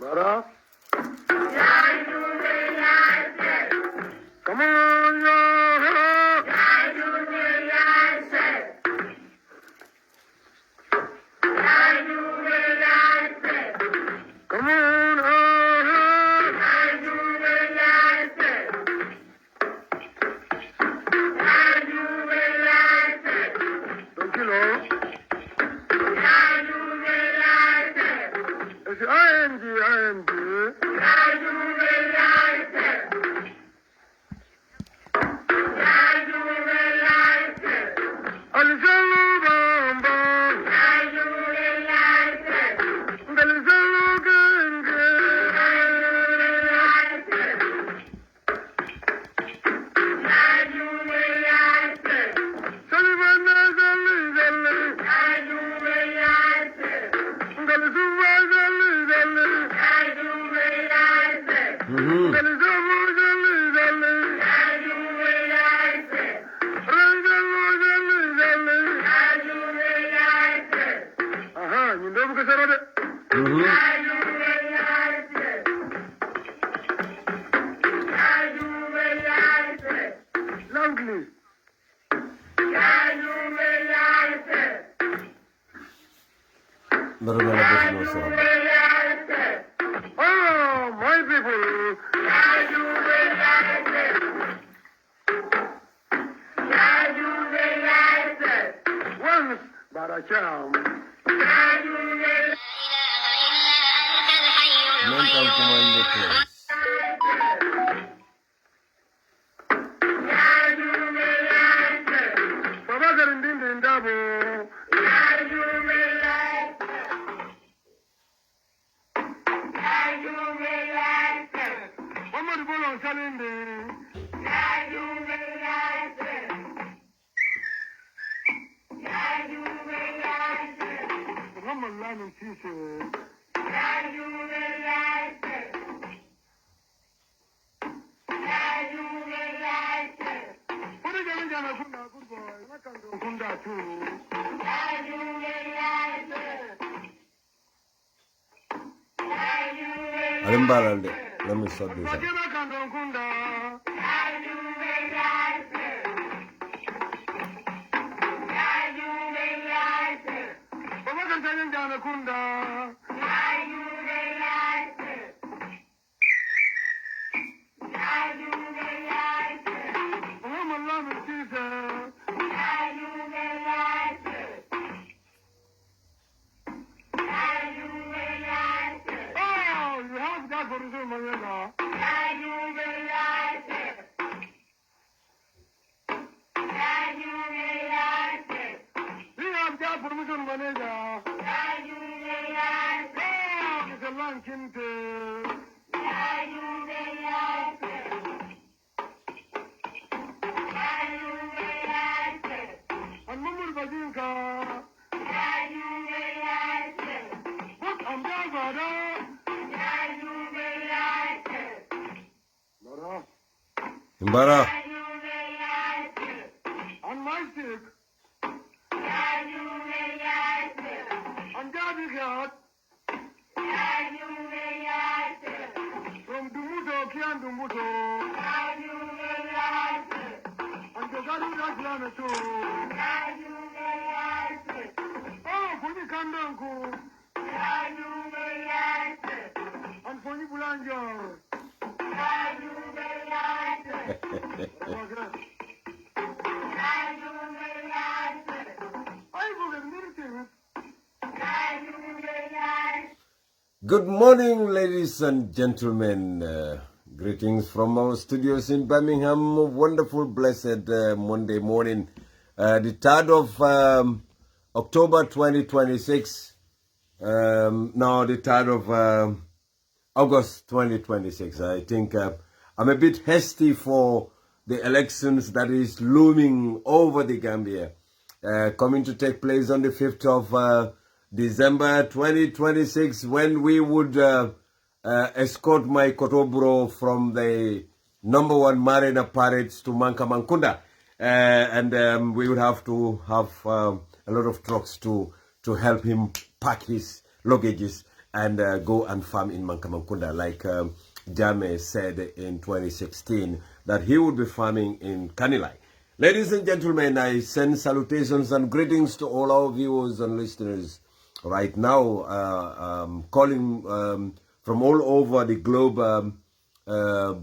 Bara. Come on, yo. Come on, it's ING. Oh, my people. Once, but a charm. Mental command place. Alimbalande. Let me sort this out. Mbara. On my stick. On Gabi's yard. From Dumuto, Kian Dumuto. And the Gabi Planet too. Oh, Puni Kandanku. And Puni Bulanjo. Good morning, ladies and gentlemen. Greetings from our studios in Birmingham. Wonderful, blessed Monday morning. The 3rd of October 2026. Now the 3rd of August 2026. I think I'm a bit hasty for the elections that is looming over the Gambia. Coming to take place on the 5th of December 2026, when we would escort my Kotobro from the #1 Marina Parades to Mankamankunda. And we would have to have a lot of trucks to to help him pack his luggages and go and farm in Mankamankunda, like Jame said in 2016 that he would be farming in Kanilai. Ladies and gentlemen, I send salutations and greetings to all our viewers and listeners right now, calling from all over the globe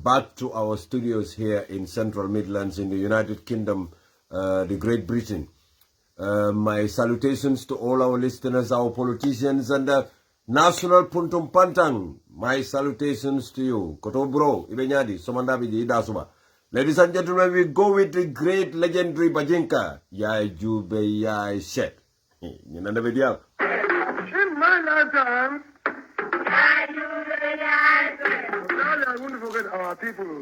back to our studios here in Central Midlands in the United Kingdom, the Great Britain. My salutations to all our listeners, our politicians, and National Puntum Pantang. My salutations to you. Koto bro, Ibenyadi, Somandabi, Idasuba. Ladies and gentlemen, we go with the great legendary Bajinka. Yai Jube Yai Shet. You know the video? In my lifetime, I won't forget our people.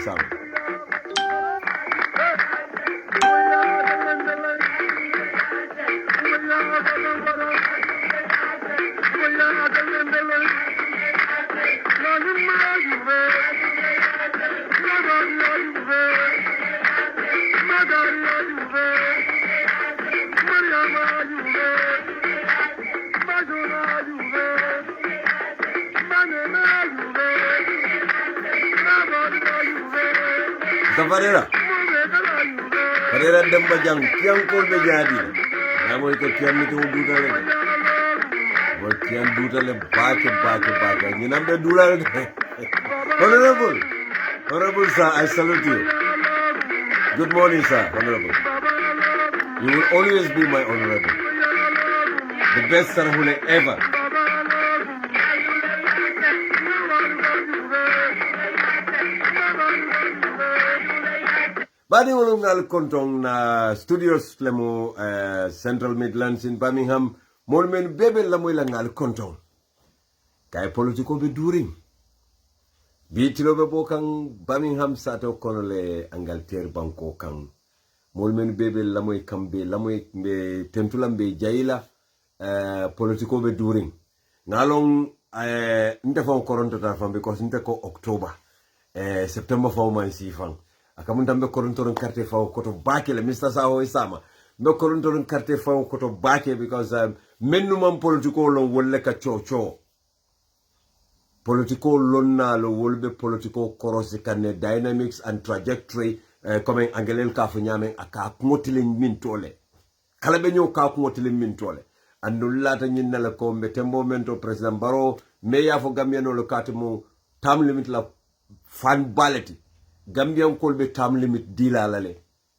Sama. Safarera demba jang kian kol be jadi ya moy ko kian mi to dudale mo kian dudale baake ni nambe dudale honorable sir, I salute you. Good morning, sir. Honorable, you will always be my honorable, the best Sarahule ever. Badi wolungal kontong na studios lemo Central Midlands in Birmingham molmen bebe lamoy langal kontong kay politiko be during bitilo be bokang Birmingham sato konole Angleterre banko kang molmen bebe lamoy kambe lamoy be tentulam be jayila politiko be during ngalong ndefon koronto ta fam because ndeko October September fawman sifang akamunta mbe korontoron carte fawo koto bakele Mr. Saho Isama mbe korontoron carte fawo koto bake because mennu man politiko lon wolle ka cho politiko lonna lo wolbe politiko korosi kanne dynamics and trajectory comme angelel ka fu nyame aka ngotilin min tole kala be nyo ka ngotilin min tole andul lata nyinna la ko mbe tembo mento president Barrow me ya fo Gambiano lo katimu tam limit la fan balati Gambian kolbe tam limit dilalale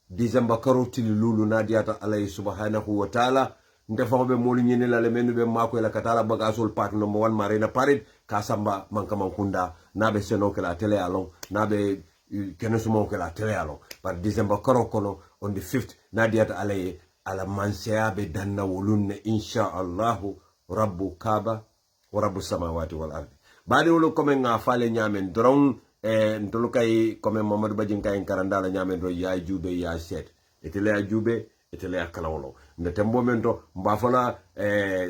December karotili lulu nadiata alayhi subhanahu wa ta'ala ndefa be moli nyene la menu be mako la katala bagasol part number 1 marina parid kasamba mankamankunda nabe seno kala tele alon nabe kenesumo kala tele alon par December karokono on the 5th nadiata alayhi ala mansea be danna wolunne insha Allah rabbu kaba wa rabbu samawati wal ardi badi wolo comme nga fale nyamen drong ntolu kay comme Mamadou Bajinka en karandala nyamen do ya jube ya set etele ya jube etele ya kalawlo ndete momento mbafala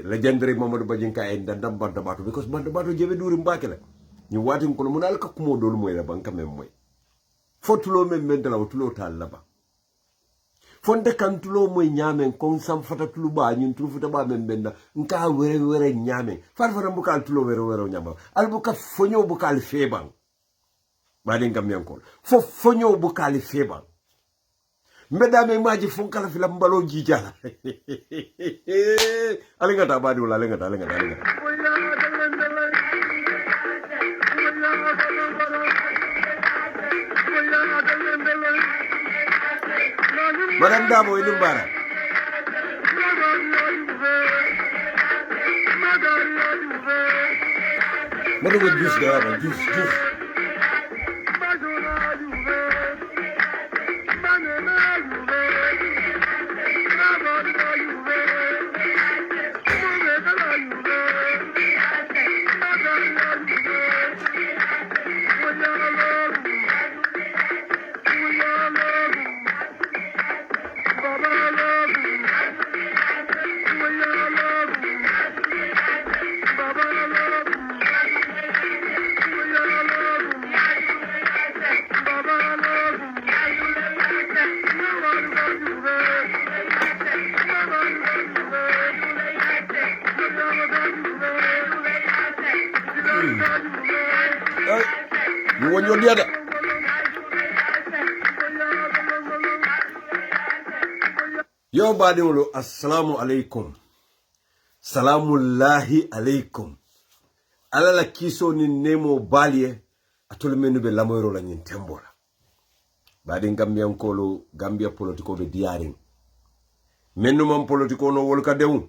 legendary Mamadou Bajinka en dandam banda bato because banda bato jebe duri mbakela ni wati ko munal ka kumo dol moy la banka mem moy fotulo mem mentala tulo tal laba fonde kan tulo moy nyamen kon sam fata tulu ba nyun tulu futa ba mem benda nka were nyamen farfara mbukal tulo were nyamba albuka fonyo bukal febang Madin Gambiankol. Fonyo bukali feba. Medame maji funkala fila mbalo jijala. Alingata badula, alingata. Madam Dabo inimbara. Madam with juice there, juice. You want your dear? Yo badi wolo assalamu alaikum. Salamullahi alaikum. Alala kiso ni nemo balie atole menu be lamoyro la nyin tembola. Badi Gambia nkolo Gambia politiko be diaring. Menu mam politiko no wolka dewu.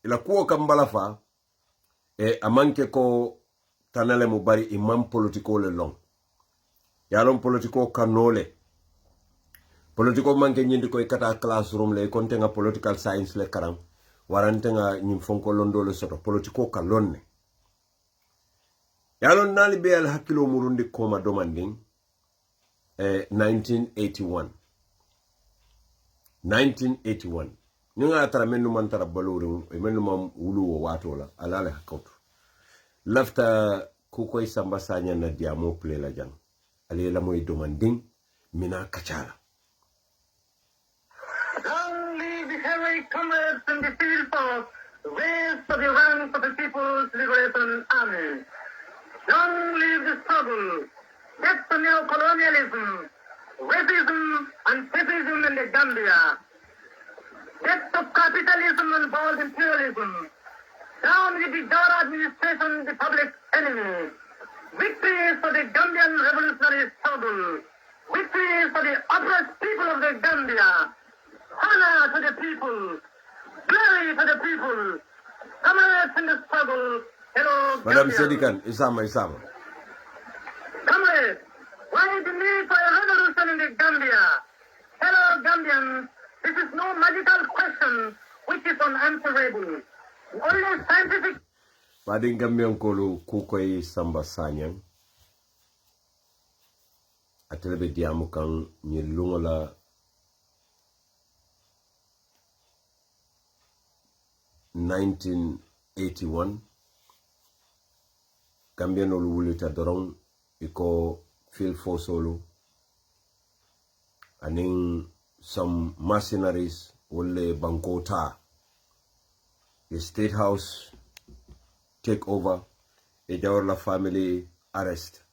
Ila kuo kambala fa amanke ko tanale mo bari imam politiko le long. Yalon politiko kanole. Politiko manke nyindi ko kata classroom le konte nga political science le karang. Warante nga nyimfonko londo le soto politiko kalonne. Yalon nali be al hakilo murundi koma domanding 1981. 1981. Nga atara menu man tara baluru menu mam wulu wo watola alale hakotu. Lafta kukoy samba sanya na diamo play la jang. Ali la moy domanding mina kachala. Long live the heroic comrades in the field force, raised to the ranks of the People's Liberation Army. Long live the struggle, death to neocolonialism, racism and fascism in the Gambia. Death to capitalism and bold imperialism. Down with the Dora administration, the public enemy. Victory for the Gambian revolutionary struggle. Victory for the oppressed people of the Gambia. Honor to the people. Glory to the people. Comrades in the struggle. Hello, Madam Gambia. Sedikan, Isama. Comrades, why the need for a revolution in the Gambia? Hello, Gambians. This is no magical question which is unanswerable. Only scientific. Badi Gambia nkolo kukoy samba sanya. Atelebe diamu kan nyilungola 1981 Gambia no wulita dorong iko feel forsolu aning some mercenaries wole bankota the state house take over a la family arrest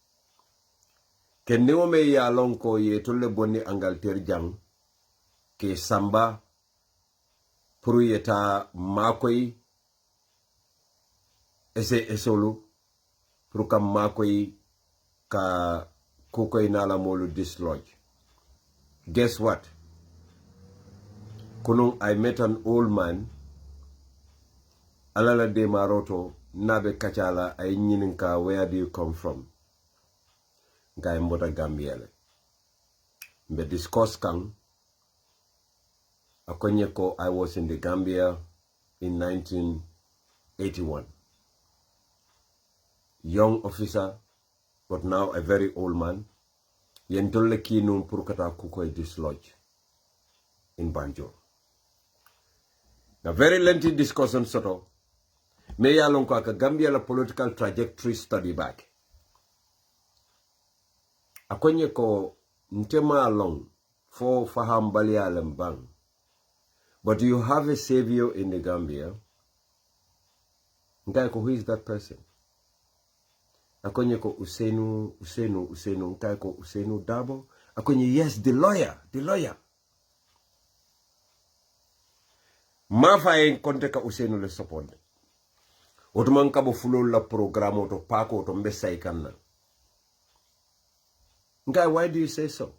kenne o me ya lonko ye tolle bonni Angleterre jang ke samba pour yeta makoy esolu pour kam makoy ka kukoy nala molu dislodge. Guess what? Kunung I met an old man alala de maroto nabe kachala ay nyininka where do you come from? Ngay mbota Gambia le. Mbe discuss kang Akonyeko, I was in the Gambia in 1981. Young officer, but now a very old man. Yentolle kinum purkata kukoy dislodge in Banjul. A very lengthy discussion soto. Me yalonko aka Gambia la political trajectory study back. Akonyeko ntema along for faham balia lembang. But you have a savior in the Gambia. Nkaiko, who is that person? Akonyeko Usenu. Nkaiko Usenu Dabo. Akonye, yes, the lawyer. Mafa en konteka Usenu le support. Otoman kabo fulo la programo oto pako oto mbesa ikanna. Nkai, why do you say so?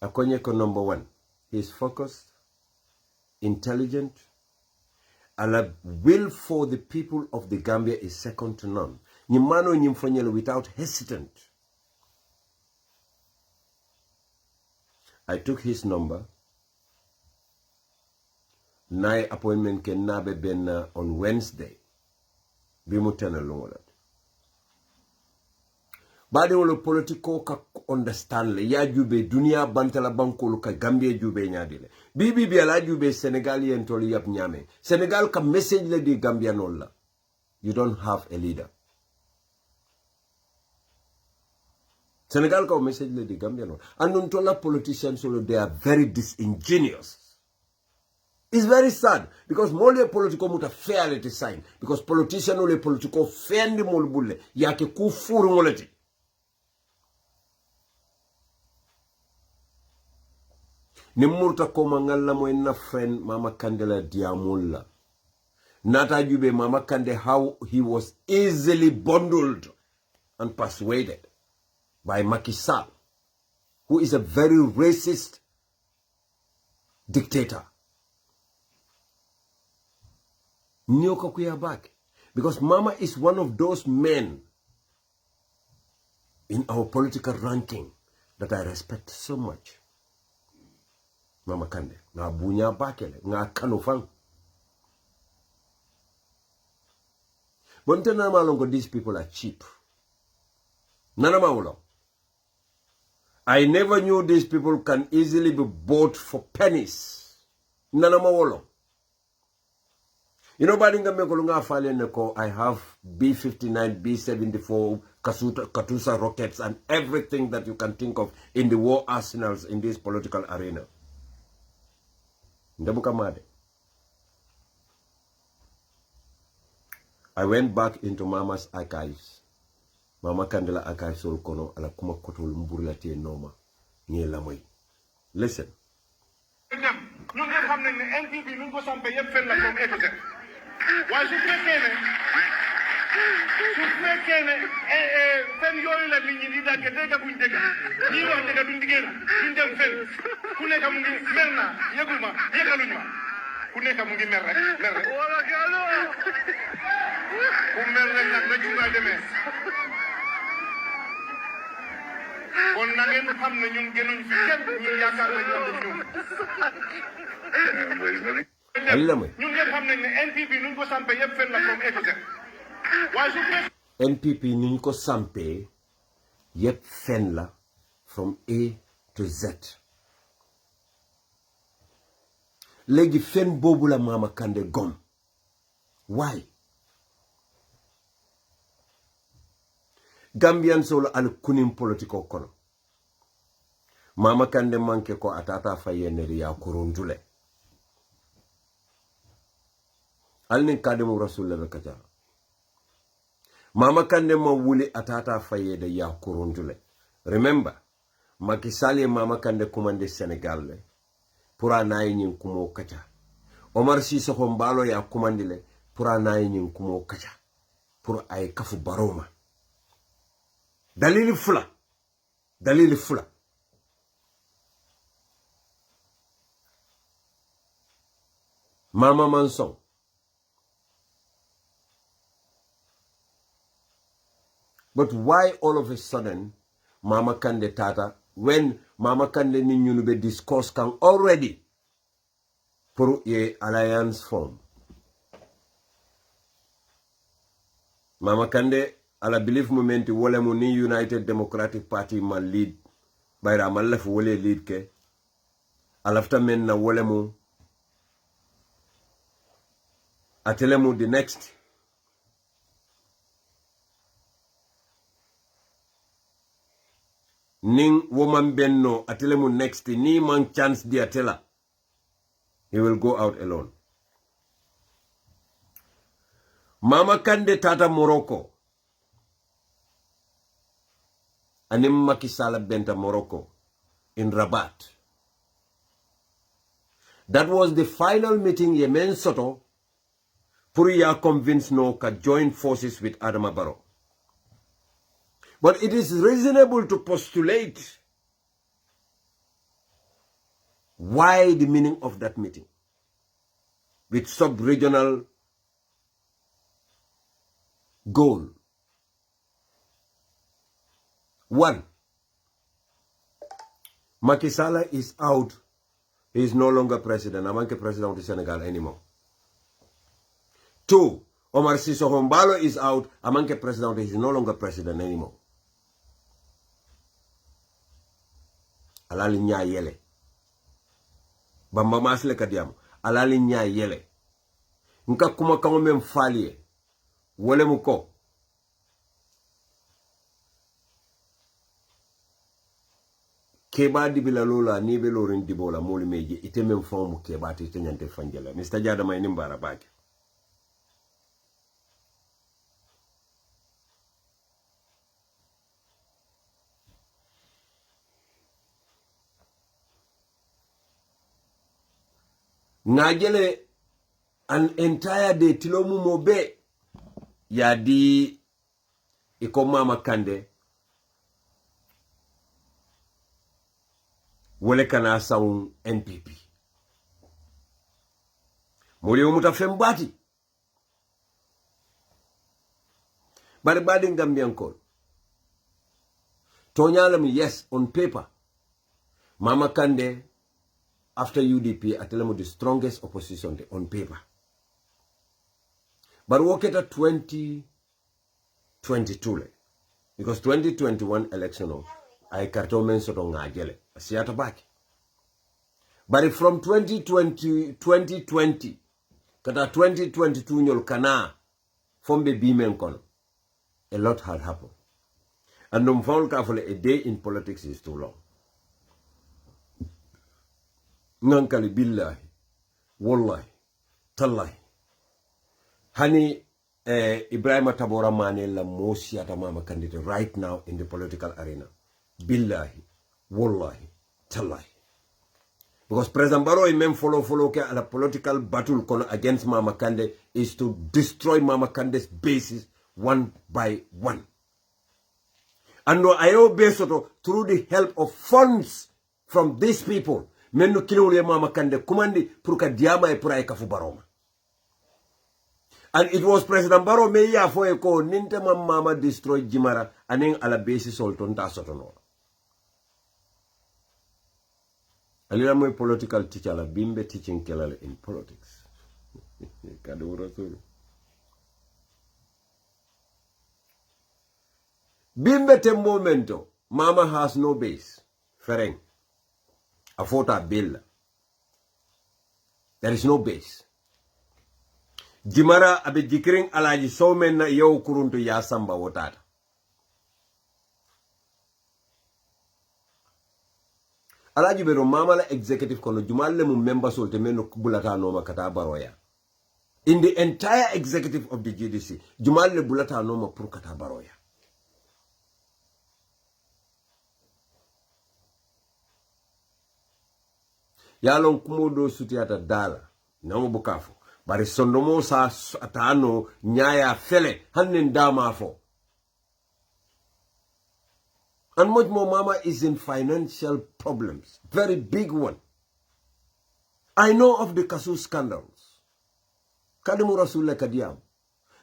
Akonyeko number one. He is focused, intelligent, and a will for the people of the Gambia is second to none. Nyimano nyimfonyele without hesitant. I took his number. Nai appointment ken nabe ben on Wednesday. Bimutena longolat. Bade wolo politiko ka understand le ya jube dunia bantala bankolu ka Gambia jube nyadile bibi ala jube Senegal yentoli yap nyame Senegal ka message le di Gambia nolla. You don't have a leader. Senegal ka message le di Gambia nolla. And untola politicians they are very disingenuous. It's very sad because mole political muta fairly to sign because politician ole political fendi mol bulle yake ku furu moleti. Ni murta ko mangalla mo na friend Mama Kandela Diamulla. Nata jube Mama Kande how he was easily bundled and persuaded by Macky Sall, who is a very racist dictator. Nyoka kuya back. Because Mama is one of those men in our political ranking that I respect so much. Mama Kande. Na bunya bakele. Nga kanofang. But Nanama these people are cheap. Nanama Ulo. I never knew these people can easily be bought for pennies. Nanama Ulo. You know, I have B-59, B-74, Katusa rockets, and everything that you can think of in the war arsenals in this political arena. I went back into Mama's archives. Mama Kandela archives all kono ala kuma kotol mburla te noma nye lamoy. Listen. Why should we say fen yooyu la nit ñi di dagg dégg buñ dégg ñi wax dégg duñ diggéen duñ dem fen ku nekk mu ngi mer na yëgul ma yëgaluñ ma ku nekk mu ngi mer rek wala galo ku mer rek nag na ci nga demee kon na ngeen xam ne ñun gënuñ fi kenn ñun yaakaar nañ ko ñun ñun ñëpp xam nañ ne NPP nuñ ko sampé yëpp fen la from A to Z. waaye su NPP nuñ ko sampé yëpp fen la from A to Z. léegi fen boobu la Mama Kandeh gom. Why? Gambian solo al kunim politiko kono. Mama Kandeh manke ko atata fayeneri ya kurundule. Alnin kademu rasulullah kaja. Mama Kandeh ma wuli atata fayede ya kurundule. Remember, Macky Sall Mama Kandeh commande Senegal le. Pura nayi nyin kumo kaja. Omar Sissoko Mbalo ya commandile pura nayi nyin kumo kaja. Pura ay kafu baroma. Dalili fula. Mama Manson. But why all of a sudden, Mama Kandeh Tata, when Mama Kandeh ni be discuss can already for a alliance form. Mama Kandeh, ala belief moment wole mo ni United Democratic Party ma lead bayra ma lef wole lead ke alafta men na wole mo atelemu the next ning woman benno atelemu next ni man chance di atela he will go out alone. Mama Kandeh Tata Morocco anim Macky Sall benta Morocco in Rabat. That was the final meeting Yemen Soto Puriya convinced no ka join forces with Adama Barrow. But it is reasonable to postulate why the meaning of that meeting with sub-regional goal. One, Macky Sall is out. He is no longer president. I'm not president of Senegal anymore. Two, Omar Sissoko Mbalo is out. I'm not president. He is no longer president anymore. Alali nya yele. Bamba masle kadiam. Alali nya yele. Nka kuma kama memfalie. Wole muko. keba dibila lola ni be lorin dibola moli meje ite men fomu keba te nyante fanjala Mr. Jada may nimbara bake ngajele an entire day tilomu mobe ya di iko mama kande wole kana saun NPP moli umuta fembati bari badi Gambian call tonyala mi yes on paper mama kande after UDP atelemo the strongest opposition on paper but work at 2022 because 2021 election ay karto men soto ngajele asiata baki but from 2020 kata 2022 nyol kana fombe bimen kono a lot had happened and no found carefully a day in politics is too long ngankali billahi wallahi tallahi hani Ibrahima Tabora Mane la mosi mama candidate right now in the political arena billahi wallahi tallahi because President Barrow men follow ke ala political battle kono against Mama Kande is to destroy Mama Kande's bases one by one and no ayo besoto through the help of funds from these people men no kilole Mama Kande kumandi pour ka diama e pour ay kafu baroma and it was President Barrow me ya fo e ko ninte mama destroy Jimara anen ala basis solton ta sotono alila moy political teacher la bimbe teaching kelale in politics kadu rasul bimbe te momento mama has no base fereng afota bill there is no base Jimara abe jikiring alaji somen na yow kuruntu ya samba wotata alaji bero mama la executive kono jumalle mu member solte meno bulata no makata baroya in the entire executive of the GDC jumalle bulata no ma pour kata baroya yalon kumodo sutiata dala namo bukafu bari sondomo sa atano nyaya fele hannen dama fo and much more mama is in financial problems very big one I know of the Kasu scandals kadimu rasulle kadiyam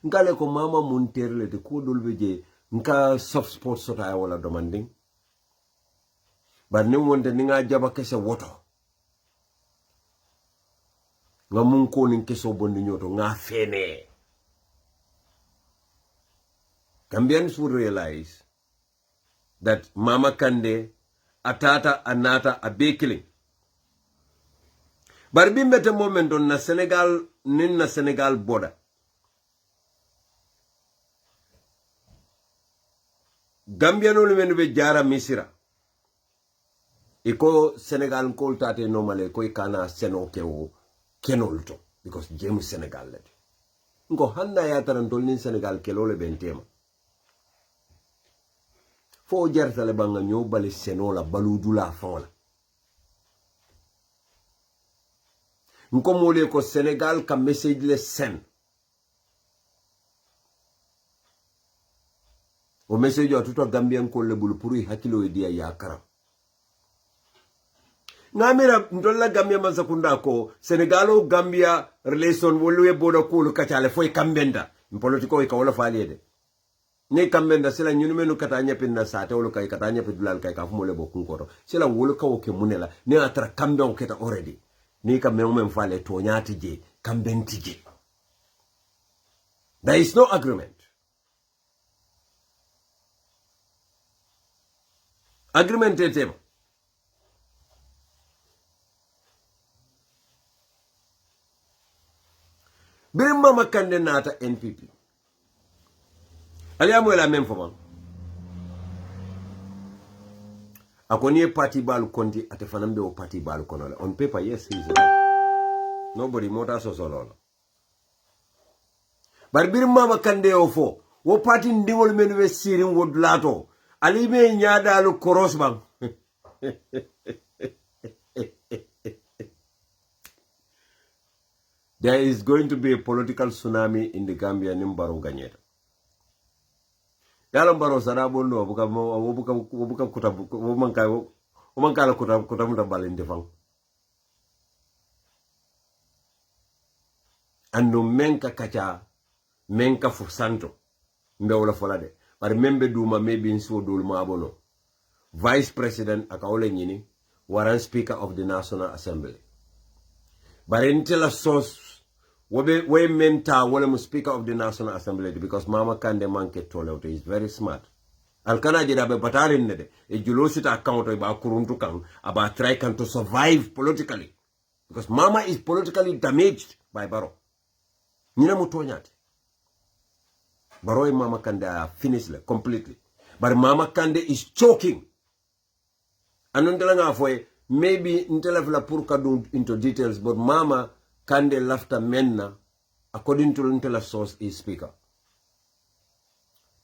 ngale ko mama munterle de ko dolbeje nka soft sport sota wala demanding bar nim wonde ni nga jaba kesse woto nga mun ko nin keso bondi nyoto nga fene Gambians would realize that Mama Kande atata anata abekili barbi mete momento na Senegal nin na Senegal border Gambiano le menu be jara misira iko Senegal ko tate normale ko ikana seno kewo kenolto because jemu Senegal lati ngo hanna ya tarantol nin Senegal kelole bentema fo jertale banga nyo bali seno la baludula fola nko mole ko Senegal ka message le sen o message o tuto Gambian ko le bulu pour hakilo e dia yakara ngamira ndolla Gambia mazakunda ko Senegalo Gambia relation wolwe bodo ko kachale foi kambenda politiko e kawala falede ne kambenda sila nyunu menu katanya pinna sate wolo kay katanya pidulal kay ka fumole bokun koto sila wolo kawo ke munela ne atra kambon keta already ni kambe men fale to nyati je kambenti je there is no agreement etema Birim Mama Kande nata NPP. Aliamu la même fois. Akoni party balu konti ate fanambe o party balu konola. On paper, yes, he's right. Nobody mota so solo. But bir mama kande ofo. Wo party ndingol menwe sirin wo dlato. Alime nyada alu korosbang. There is going to be a political tsunami in the Gambia Nimbaro Ganyeta. Yalam baro sarabo no buka kutabu umankala kutamu balinde fang. Ando menka kacha menka fusanto mbe wala folade. But membe duma maybe inso dulma abono. Vice President akaole nyini waran Speaker of the National Assembly. But until a source we menta wale Speaker of the National Assembly because Mama Kande manke tole is very smart. Alkana jeda be batarin nede e julosita account ba kuruntu kan about try can to survive politically because Mama is politically damaged by Baro. Nina mutonyate. Baro and Mama Kande are finished completely. But Mama Kande is choking. Anundela for maybe intelafla purka into details, but Mama Kande lafta menna, according to Intela source, is Speaker.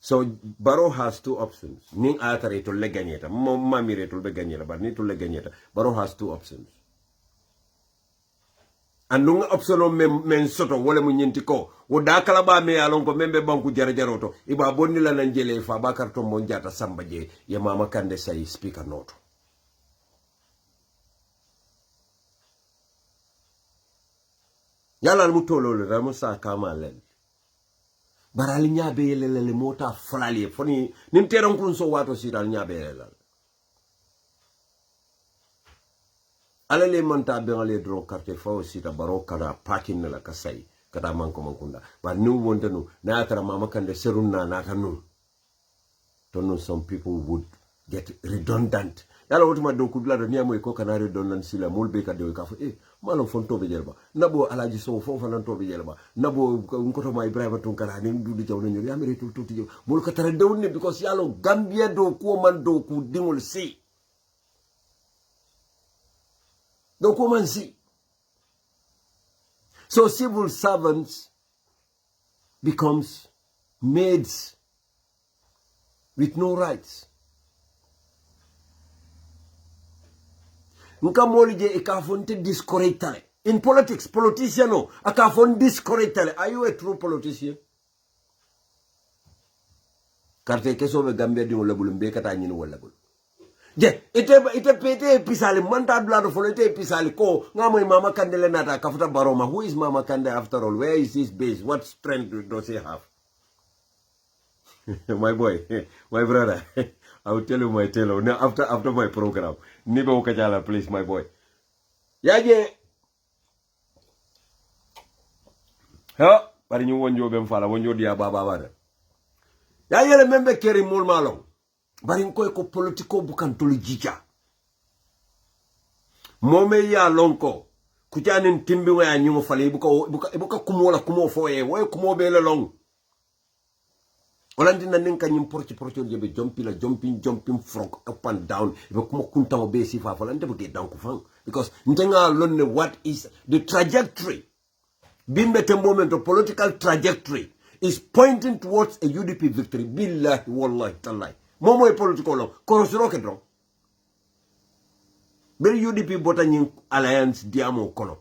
So Baro has two options. Ning atare to leganyeta, mami to beganyeta, but need to leganyeta. Baro has two options. And nung option men soto wole munyentiko, wodakala ba me alonko membe banku jarajaroto, iba bonila nanjele fa bakar to monjata sambaje, ye Mama Kande say Speaker noto. Yala mutolo le ramusa kama len. Barali nyabe le mota flali foni nimteron kunso wato siral nyabe le. Ala le monta be ngale dro carte fo sita baro kada parking la kasai kada manko mankunda. But nu wondenu na atara Mama Kande serunna na kanu. Don't know some people would get redundant. Yala wotuma do kubla do niamo ko kana redundant sila mulbe ka de ka fo malon fon tobe jelba nabo alaji so fo fon tobe jelba nabo ngoto ma Ibrahima tun kala ni dudi jaw ñu yamere tuti jaw mul ko tara dewne because yalo Gambia do ko man do ku dingol si do ko man si. So civil servants becomes maids with no rights. Nka molije ikafonte discourage. In politics, politician akafon discourage. Are you a true politician? Karte keso be Gambia di wala bulumbe kata nyini wala bul. Je, ite pete episali manta blado folo ite episali ko ngamo Mama Kande le nata kafuta Baroma. Who is Mama Kande after all? Where is his base? What strength does he have? My boy, my brother, I will tell you my tale now after my program. Nibe ukajala, please, my boy. Yaje. Ha, bari ñu wonjo bem fala wonjo dia baba bada. Yaje le membe keri mul malong. Bari nkoy ko politiko bukan tulu jija. Mome ya lonko. Kujanin timbi wa nyumo fale ibuka kumola kumo foye, woy kumo bele long. Olandi na ninka nyim porti jebe jumping frog up and down ibe kuma kunta mo be sifa fa lande buge danku fan because ntenga lonne what is the trajectory bimbe te moment of political trajectory is pointing towards a UDP victory billahi wallahi tallahi momo e political long korosiro ke dron ber UDP bota nyin alliance diamo kono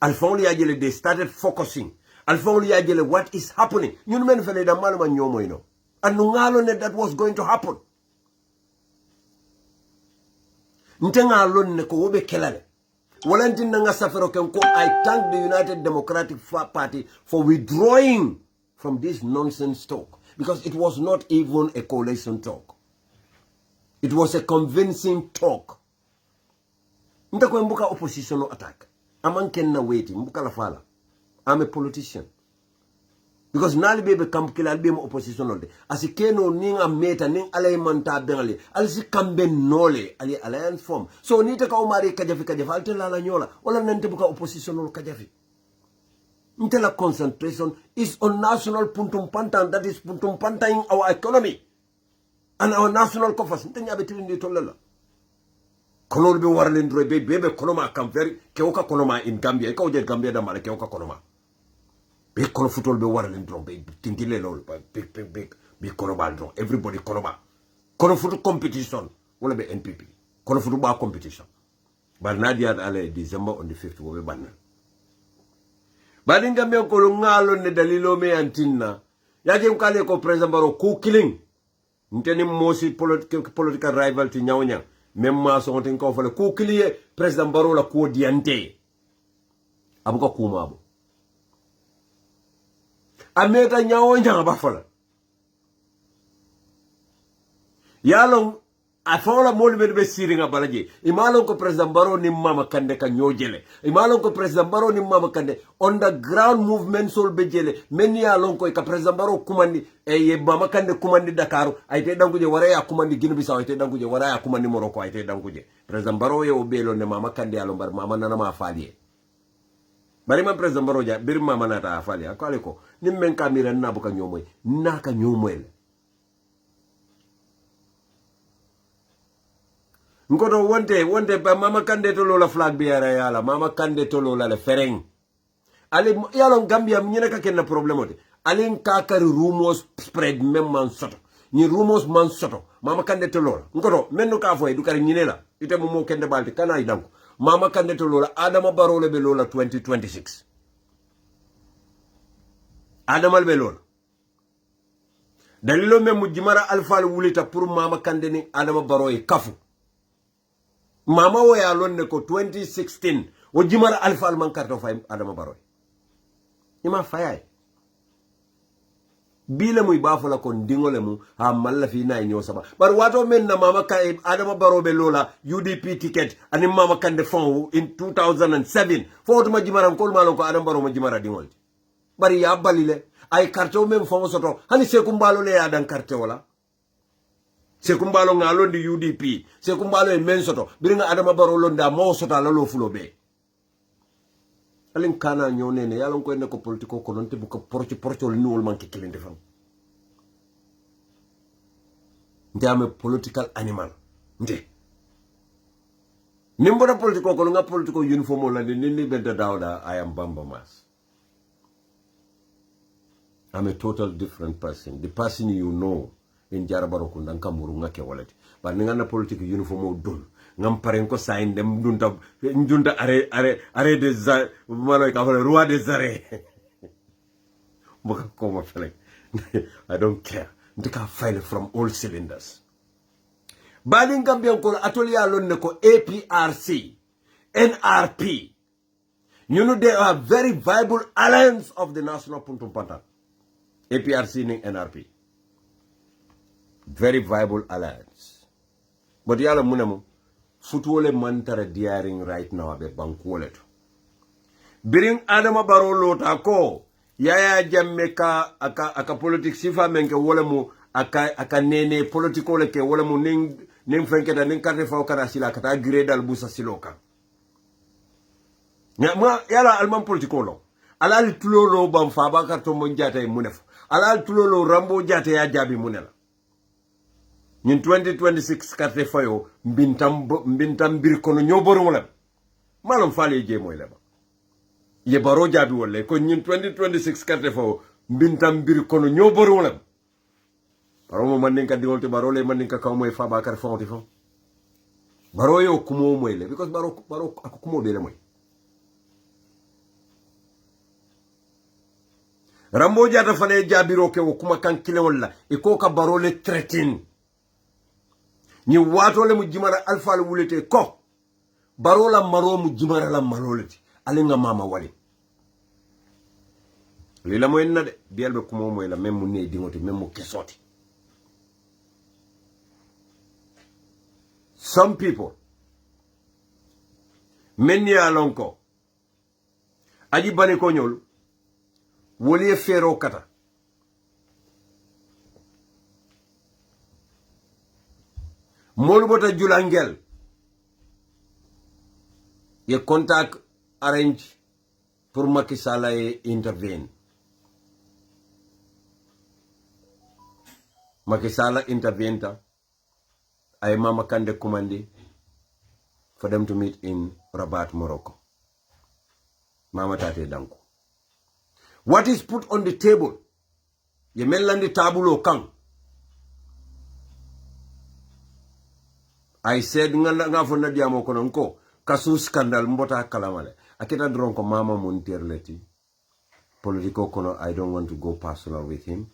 alfon ya jele they started focusing Alfongli yajele what is happening. You men fele da malama nyomo ino. And ngalo ne that was going to happen. Ntenga alon ne ko wobe kelale. Walantin nga safero kenko I thank the United Democratic Party for withdrawing from this nonsense talk because it was not even a coalition talk. It was a convincing talk. Ntakwe mbuka oppositional attack. Amanken na waiting mbuka la fala. I'm a politician. Because nali bebe kampukila albema opposition olde. Asi keno ninga meta ning alaymanta bengali. Alisi kambe nole ali alliance form. So nita ka umari kajafi alte la nyola. Wala nante buka opposition ol kajafi. Intela concentration is on national puntum pantan. That is puntum pantan our economy. And our national coffers. Ntenya between the tolela. Kolol be warlen dro be konoma kam feri ke oka konoma in Gambia ko je Gambia da mala ke oka konoma be kono futol be warlen dro be tingile lol be konoma dro everybody konoma kono futu competition wala be NPP kono futu ba competition bar nadia ale December on the 5th wo be banna badin Gambia ko ngalo ne dalilo me antinna yaje kale ko president baro ku killing nteni mosi political rival ti nyawnya même ma so tin ko fale ku kiliye president baro la ko diante abuka kuma abo ameta nyawnya ba fala yalon a fawla molbe be siringa balaje imalon ko president baro ni mama kande ka nyojele imalon ko president baro ni mama kande on the ground movement sol be jele men yalon ko ka president baro kumandi ye mama kande kumandi Dakar ay te danguje wara ya kumandi Guinea Bissau ay te danguje wara ya kumandi Morocco ay te danguje president baro ye obelo ne mama kande yalon bar mama nana ma fali bari man president baro ja bir mama nata fali akale ko nimmen kamira nabuka nyomoy naka nyomoy Nkoto wonte ba mama kande to lola flag bi ara yala mama kande to lola le fereng ali yalo Gambia nyina ka kenna problème de ali kakari rumors spread même man soto ni rumors man soto mama kande to lola nkoto menno ka foy du kare nyinela ite mo kende balti kana idanko mama kande to lola Adama Barrow le be lola 2026 Adama be lola dalilo même jimara alfa wulita pour mama kande ni Adama Barrow e kafu mama wo ya lonne ko 2016 o jimara alfa man karto fay Adama Barrow ima fayay bile muy bafula kon dingole mu ha malla fi nay ñoo saba bar wato men na mama kay Adama Barrow be lola UDP ticket ani mama kande fond in 2007 foto ma jimara ko malon ko Adama Barrow ma jimara dingol bari ya balile ay karto men fond soto hani se ko mbalo le ya dan karto wala se kumbalo ngalondi UDP se kumbalo e men soto biringa Adama Barrow londa mo soto la lo fulo be alin kana nyonene yalon ko ne ko politiko ko non te bu ko porcho ni wol manke kilinde fam ndame political animal nde nimboda politiko ko nga politiko uniform la ni benta dawda I am Bamba Mas I'm a total different person the person you know in jarabaro ko ndan kamuru ngake walati ba ni ngana politique uniform dul ngam pare ko sain dem dunta are de za malo ka fale roi des arrêts boka ko ma fele I don't care ndika file from all cylinders balin Gambia ko atelier lon ne ko APRC NRP you know they are very viable alliance of the national puntum panta APRC and NRP very viable alliance but yalla munemo futwole mantara diaring right now be bankuole to biring Adama Barrow lota ko yaya jamme ka aka politics sifa menke wala mu aka nene political ke wala mu ning fenke da ning karte fa kana sila kata gredal busa siloka ma yalla alman political lo alal tulolo bam fa ba karto mon jata munef alal tulolo rambo jata ya jabi munela ñin 2026 carte fayo mbintam bir kono ñoboru wala malum faale je moy leba ye Barrow jabi wala ko ñin 2026 carte fayo mbintam bir kono ñoboru wala Barrow mo man ninka diwol te Barrow le man ninka kaw moy fa bakar fonti fo Barrow yo kumo moy le because Barrow ak kumo be le moy rambo jata fane jabiro ke wo kuma kan kile wala e ko ka Barrow le threaten ni wato le mu jimara alfa le wulete ko Barrow la maro mu jimara la maloleti alinga mama wali lila moy na de bielbe kumo moy la même mu ne dingoti même mu kesoti some people men ya lonko aji bane ko ñol woli fero kata molu bota julangel ye contact arrange pour Macky Sall e intervene Macky Sall interventa ay mama kande kumandi for them to meet in Rabat, Morocco. Mama Tate Danko. What is put on the table? Ye melandi tabulo kang. I said nga fonna diamo kono nko kasu scandal mbota kalamale. Akita dronko mama muntir leti. Political kono, I don't want to go personal with him.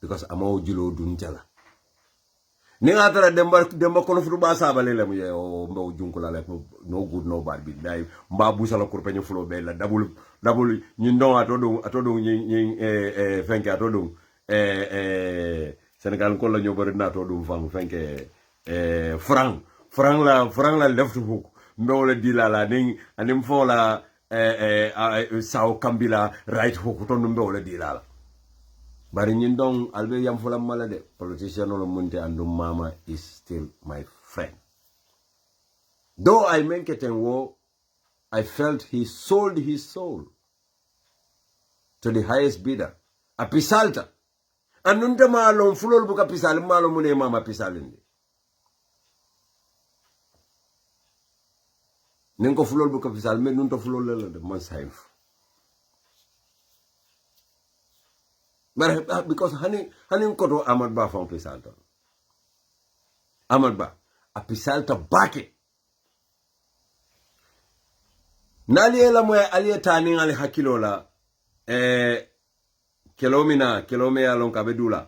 Because I'm all julo dunjala. Ninga tara demba kono furu ba sabale le mu ye o mbaw junkula le no good no bad bi dai mba busa la kurpe ñu fulo be la double ñu ndon atodo ñi fenke atodo Senegal ko la ñu bari na atodo fam fenke franc la left hook mbaw la dilala ning anim fo la sao kambila right hook to mbaw la dilala. Bari ñindong albe yam fula malade politician no munte andu mama is still my friend. Though I make it and war, I felt he sold his soul to the highest bidder. A pisalta. Anunta malon fulol buka pisal malo mune mama pisalindi. Nenko fulol buka pisal me nunta fulol lele man saif. But because honey koto Ahmad Ba from Pisalta. Ahmad Ba, a Pisalta bake. Nali ela mwe alie tani ali hakilola kelome alon kabedula.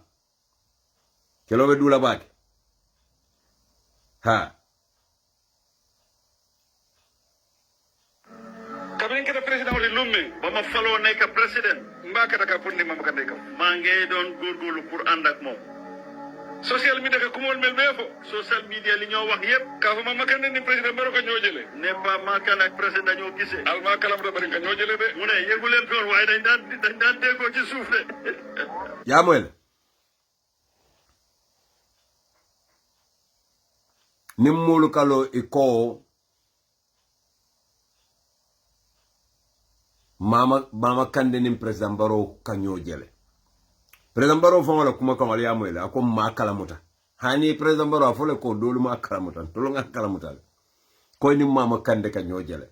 Kelome dula bake. Ha. Kabin kita president wali lumme bama falo nekk president mbaka taka pundi mama kan nekk mangé don gorgolu pour andak mom social media ka kumol mel befo social media li ñoo wax yépp ka fa mama kan ni president baro ko ñoo jëlé ne pas maka nak president ñoo gisé al ma kalam do bari nga ñoo jëlé de mu ne yegu len ton way dañ dan dégo ci suuf de ya moel nimmolu kalo iko mama kande nim president baro kanyo jele president baro fo wala kuma kan wala moyle ako ma kalamuta hani president baro afole ko dolu ma kalamuta to nga kalamuta ko ni mama kande kanyo jele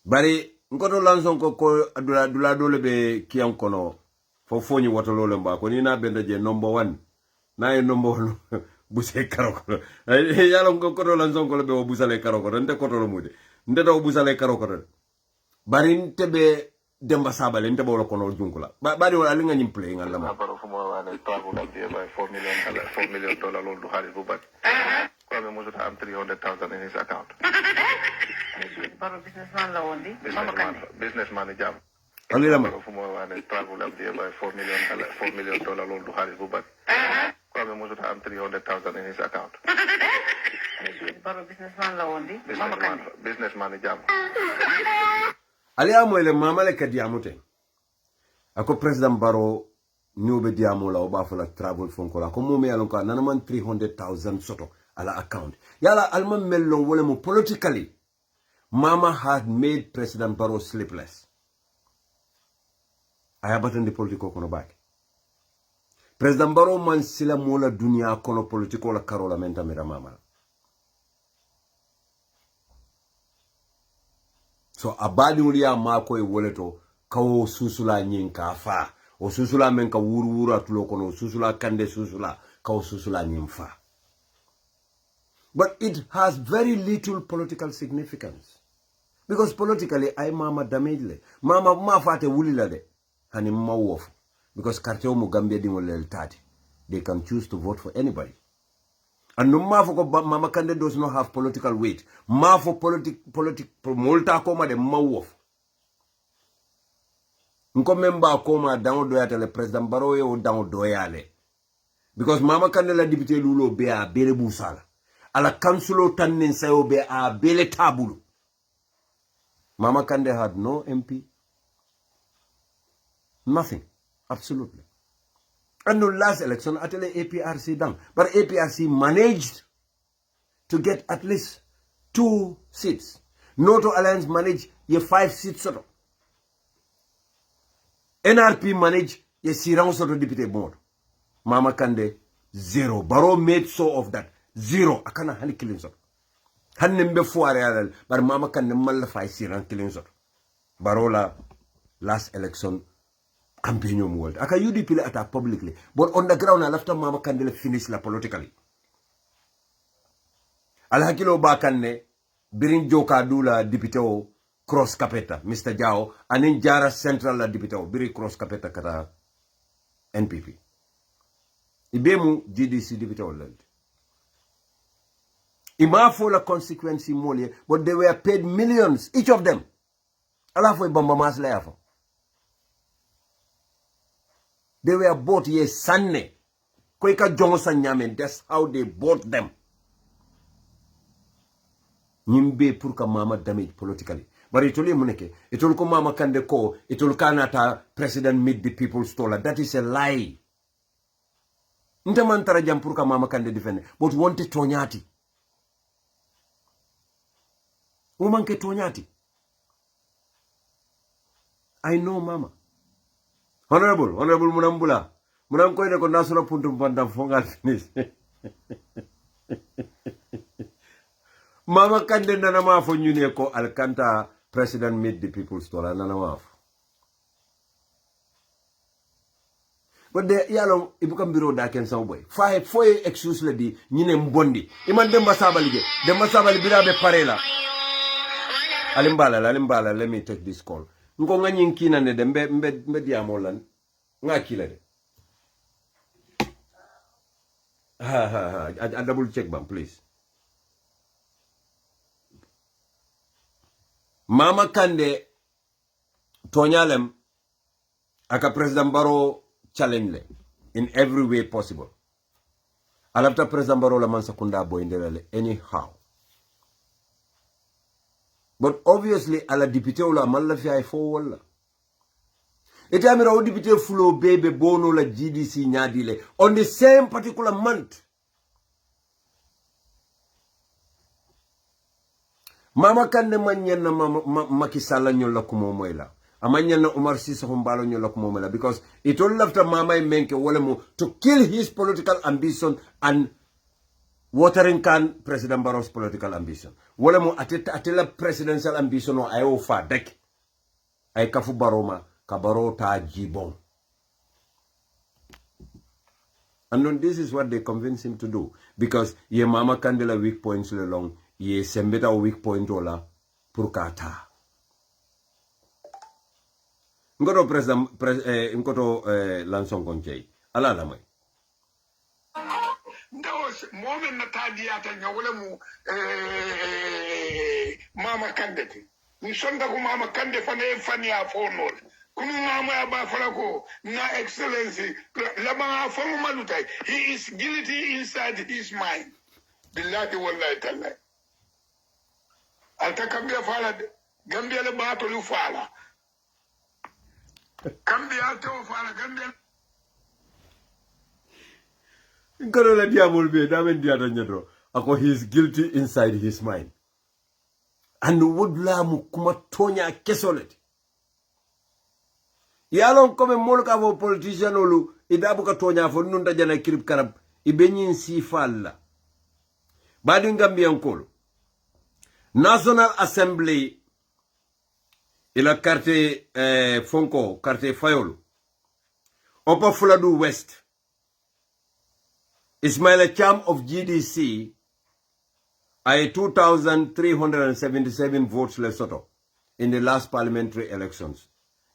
bari ngoto lanson ko dula dole be kiyam kono fo foni woto lole mba ko ni na benda je number 1 na number 1 buse karoko yalo ko lanson ko be o busale karoko nte ko to mude nte do busale karoko bari nte be demba sabale nte bo ko no junkula bari wala linga nyim play ngal lama baro fu mo wane travel up there by $4 million loan to Harris Bubat ko be mo am 300,000 in his account baro businessman la wondi businessman jam ali lama baro fu mo wane travel up there by $4 million loan to Harris Bubat ko be mo am 300,000 in his account baro businessman la wondi businessman jam ali amoyle mama le kadiamute ako president baro nyobe diamo la oba fola travel fonkola ko mo me yalon ko nanaman 300,000 soto ala account yala alma mellon wala mo politically mama had made president baro sleepless aya batandi politiko kono back president baro man sila mola dunia kono politiko la karola menta mera mama so abadi ulia mako e woleto kawo susula nyinka fa o susula men ka wuru atulo kono susula kande susula kawo susula nyimfa but it has very little political significance because politically I mama damage mama ma fate wulila de hani mawof because cartel mu Gambia di ngol tati they can choose to vote for anybody. And no mafo mama Kande does not have political weight. Mafo politic molta koma de mawof. Nko memba koma down doyate le president Baroye o down doyale. Because mama Kande la député lulo be a bele busala. Ala kansulo tannen sayo be a bele tabulu. Mama Kande had no MP. Nothing. Absolutely. And the last election, at the APRC down. But APRC managed to get at least 2 seats. Noto Alliance managed 5 seats. Sort of. NRP managed 6 rounds of deputy board. Mama Kande Zero. Baro made so of that. Zero. Akana hani killing sort. Hannembe fuare alal. Bar mama kan nemmal fay siran killing sort. Barola last election campaign world. Aka UDP le attack publicly. But on the ground after mama kandele finish la politically. Al hakilo ba kanne birin joka dula député o cross kapeta Mr. Jao anin jara central la député o biri cross kapeta kata NPP. Ibemu GDC député o land. Ima for la consequence molye, but they were paid millions, each of them. Ala fo bamba mas la yafo. They were bought ye sanne. Kweka jongo sa nyamen, that's how they bought them. Nyimbe pour ka mama damage politically. But itoli muneke, itol ko mama kande ko, itol kanata president meet the people's dollar. That is a lie. Ntamantara jam pour ka mama kande defend, but wanted tonyati. Umanke tonyati. I know mama. Honorable Munambula. Munamko ina ko national puntum pandam fongal finish. Mama kande nana mafo nyune ko alkanta president meet the people's dollar nana mafo. But de yalo ibuka mbiro da ken saw boy. Foye excuse le di nyine mbondi. Iman demba sabali ge. Demba sabali birabe parela. Alimbala, let me take this call. Nko nga nyinkina ne de mbe diamolan. Nga kila de. I double check bam, please. Mama Kande Tonyalem aka President Barrow challenge le in every way possible. Alafta President Barrow la man sakunda boy ndelale anyhow. But obviously ala député la malla fi ay fo wala. Ete amira o député fulo bebe bono la GDC nyadile on the same particular month. Mama kanne manyenna Macky Sall nyolla kumo moyla. Amanyenna Umar Sissoco Embalo nyolla kumo moyla because it all after mama menke wala mo to kill his political ambition and watering can President Barrow's political ambition. Wala mo atela presidential ambition o ayo fa dek. Ay kafu Baroma ka Barrow ta jibon. And then this is what they convince him to do because ye mama kandela weak points le long. Ye sembeta weak point ola pour kata. Ngoto president ngoto lanson konjay. Ala la moy. Those moment na tadiata nyawole mu mama kandeti. Ni sonda ko mama kande fani afonol. Kunu mama ya ba falako na excellency la ma afono malutai. He is guilty inside his mind. Billahi wallahi taala. Alta Gambia fala Gambia le bato lu fala Gambia to fala Gambia Ngoro la diamol be damen diata nyadro ako he is guilty inside his mind and would la mu kuma tonya kesolet yalon comme molka vo politician olu idabu ka tonya fo nunda jana kirib karab ibenyin si falla badi Gambian kolo National Assembly ila carte Fonko, carte Fayolo. Upper Fuladu West. Ismail Cham of GDC I 2,377 votes Lesotho in the last parliamentary elections.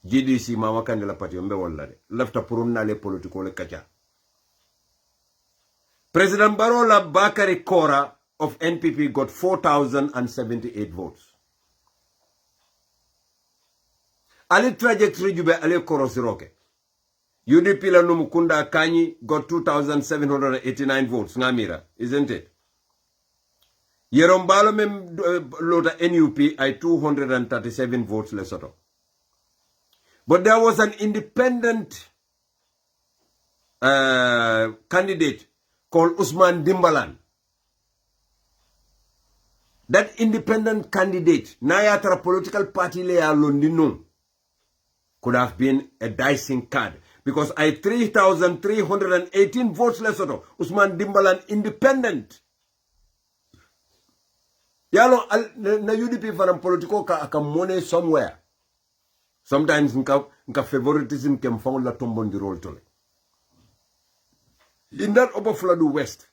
GDC mama kandela party ombe wallare. Left a purunna le politiko le kacha. President Barola Bakari Kora of NPP got 4,078 votes. Ali trajectory jube ali korosiroke. UDP la numukunda Kanyi got 2,789 votes. Ngamira, isn't it? Yerombalo mem lota NUP I 237 votes Lesotho. But there was an independent candidate called Usman Dimbalan. That independent candidate, Nayatra political party le Londino, could have been a dicing card. Because I 3,318 votes lesoto. Usman Dimbalan independent. Yalo na UDP faram politiko ka money somewhere. Sometimes nka favoritism kem found la tombondi role tole. In that Upper Fladu West,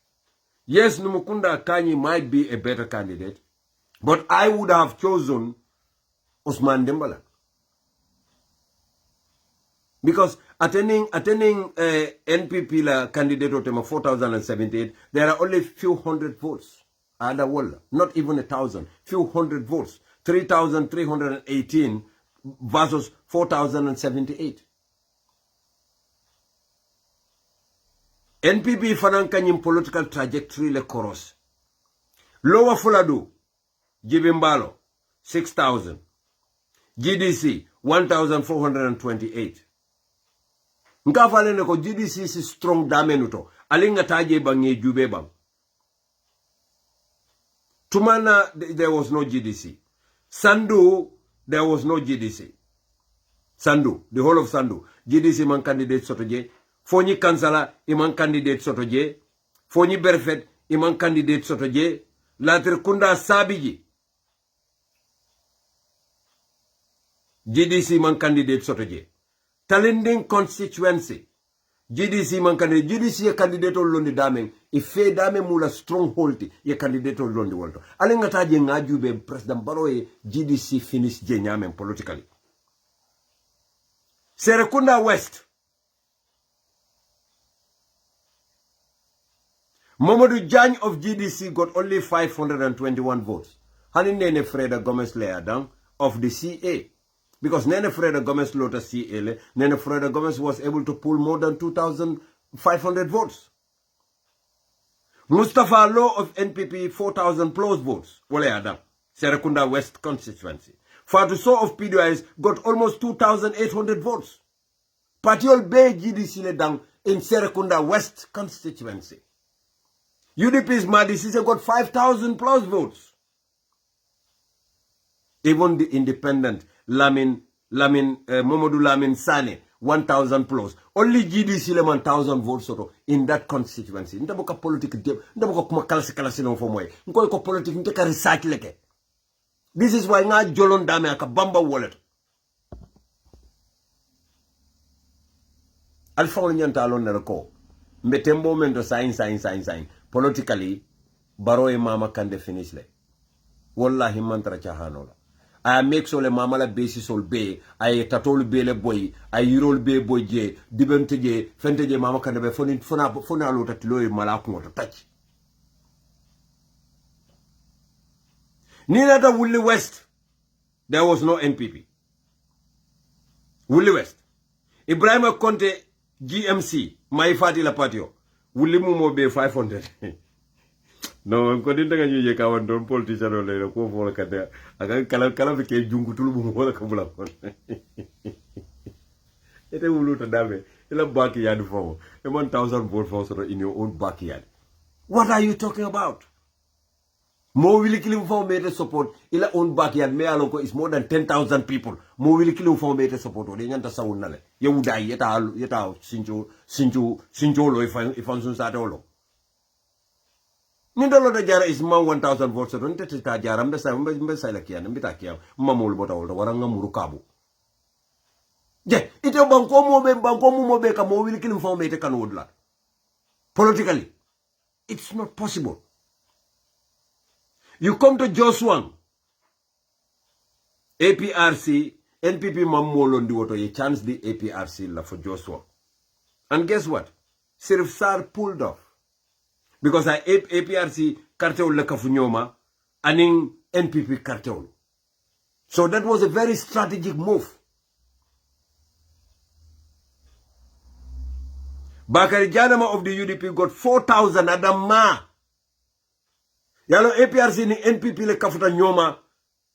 yes, Numukunda Kanyi might be a better candidate, but I would have chosen Usman Dembala. Because attending NPP la candidate otema 4,078, there are only few hundred votes. Ada wala, not even 1,000, few hundred votes. 3,318 versus 4,078. NPP fanankanyim political trajectory le koros. Lower Fuladu, Jibimbalo, 6,000. GDC, 1,428. Nkafale neko GDC is strong damenuto. Alinga taje bangi jube bang. Tumana, there was no GDC. Sandu, there was no GDC. Sandu, the whole of Sandu. GDC man candidate sotoje. Foni Kansala, iman candidate sotoje. Foni Berfet, iman candidate sotoje. Latir Kunda Sabiji. GDC man candidate sotoje. Talending constituency. GDC man candidate. GDC ye candidate ol londi dameng. Ife dame mula stronghold ye candidate ol londi wolto. Alengata je ngajube President Baroye GDC finish je nyamen politically. Serekunda West. Mamadou Jany of GDC got only 521 votes. Hani Nene Freda Gomez Leadang of the CA. Because Nene Freda Gomez Lota CA, Nene Freda Gomez was able to pull more than 2,500 votes. Mustafa Law of NPP, 4,000 plus votes. Waleadang, Serekunda West constituency. Fatou Sow of PDIS got almost 2,800 votes. Patiol Bay GDC Ledang in Serekunda West constituency. UDP's Madi Sise got 5,000 plus votes. Even the independent Mamadou Lamin Sane, 1,000 plus. Only GDC le 1,000 votes in that constituency. Ndaboka politique ndaboka kuma kalasi no fo moy. Nko ko politique nteka research leke. This is why nga jolon dame aka bamba wallet. Alfa nyanta alon na ko. Mbetembo mendo sign. Politically, Baroye mama can finish le. Wallahi mantra chahanola. I make so le mama la basis ol be, I tatol be le boy, I yirol be boy je, dibente je, fente je mama can be fona lo tatilo malaku ngota touch. Near the Woolly West, there was no NPP. Woolly West. Ibrahim Conte, GMC, Maifati La Patio. Woolly Mumo be 500. No, I'm going to you a don't politician or later, go for a cat. I can't calavicate Jungutu for a couple of it will loot a dame in a backyard for 1,000 vote for in your own backyard. What are you talking about? More will kill information support in our own backyard. Me aloko is more than 10,000 people. More will kill information support. Or yanta saunale. You would die yet out sinjo lo if I'm start all. Nindalo da jara is man 1,000 votes. Don't take it jara. Mbesa lakian. Mbitakia. Mamul bota all. Waranga murukabu. Je, ito banko mo be ka mo will kill information kanodla. Politically, it's not possible. You come to Joshua, APRC, NPP Mamolo Ndiwoto, you chance the APRC la for Joshua. And guess what? Sirif Sar pulled off. Because I APRC cartel la kafunyoma, and NPP cartel. So that was a very strategic move. Bakari Janama of the UDP got 4,000 Adama. Yalo APRC ni NPP le kafuta nyoma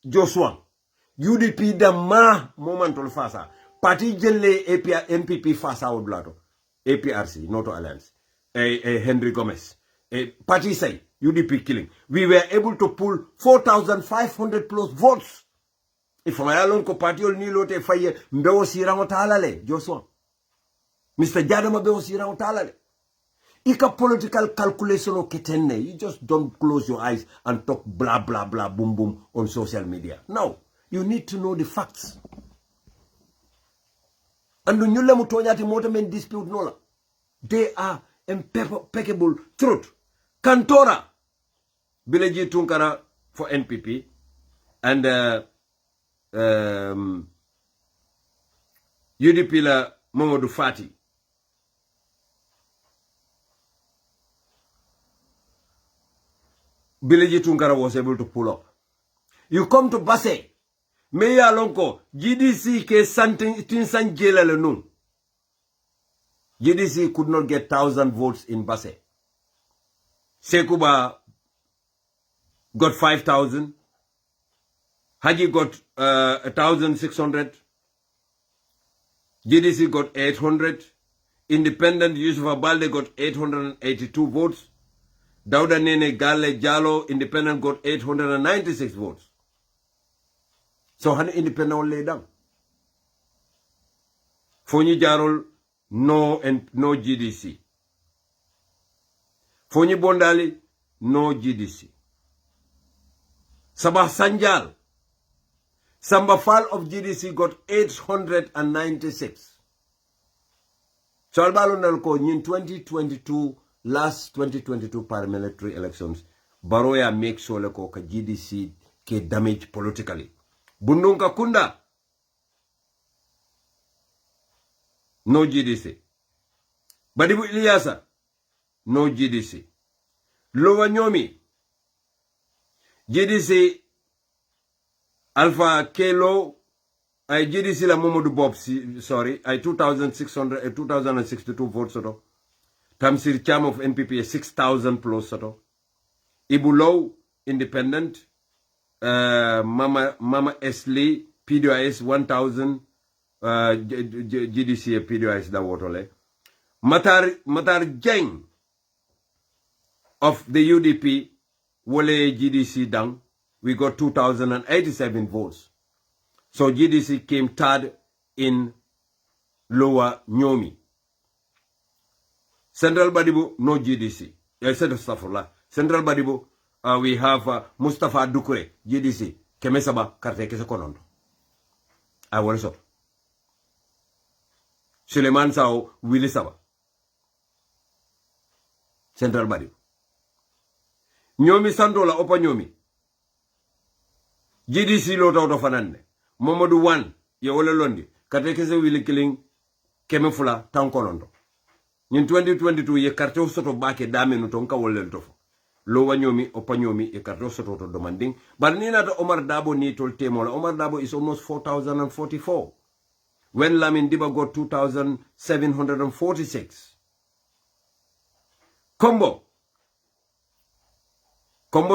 Joshua. UDP da momentol fasa. Parti jelle NPP fasa odlato. APRC, Noto Alliance. Henry Gomez. Parti say, UDP killing. We were able to pull 4,500 plus votes. If my alone ko parti ol ni lote faye mbewo sirango talale Joshua. Mr. Jadama be osi raw talale. Ika political calculation o ketenne. You just don't close your eyes and talk blah blah blah boom boom on social media. No, you need to know the facts. And when you let mutoñati motamen dispute nola. They are impeccable truth. Kantora Bileji Tunkara for NPP and UDP la Mamadou Fati. Bileji Tunkara was able to pull up. You come to Basse. Meya lonko GDC ke tinsan jela le nun. GDC could not get 1,000 votes in Basse. Sekuba got 5,000. Haji got 1,600. GDC got 800. Independent Yusuf Abalde got 882 votes. Dauda Nene Gale Jalo Independent got 896 votes. So han independent lay down. Fonyi Jarol no GDC. Fonyi Bondali no GDC. Sabah Sanjal Samba Fall of GDC got 896. So albalo nalko in 2022 last 2022 parliamentary elections Baroya make sure leko ka GDC ke damage politically. Bundunga Kunda no GDC. Badibu Ilyasa no GDC. Lowa Nyomi GDC Alpha Kelo I GDC la Momodu Bob sorry I 2062 votes soto. Tamsir Cham of NPP 6,000 plus soto. Ibulow Independent Mama Esli PDIS 1,000 GDC PDIS da wotole. Matar Jeng of the UDP Wole GDC down. We got 2,087 votes. So GDC came third in Lower Nyomi. Central Badibu, no GDC. Central Badibu, we have Mustafa Dukure, GDC. Kemesaba, Karte Kese Konondo. I want to Suleiman Sao, Willy Saba. Central Badibu. Nyomi Sandola, Opa Nyomi. GDC lota auto fanande. Momodu 1, ye wole londi. Karte Kese Willy Killing, Kemefula, Tankonondo. In 2022, ye karte soto bake dame nutonka wole tofo. Lowa Nyomi, Opa Nyomi, ye karte soto to demanding. But nina to Omar Dabo ni tol temola. Omar Dabo is almost 4,044. When Lamin Diba got 2,746. Combo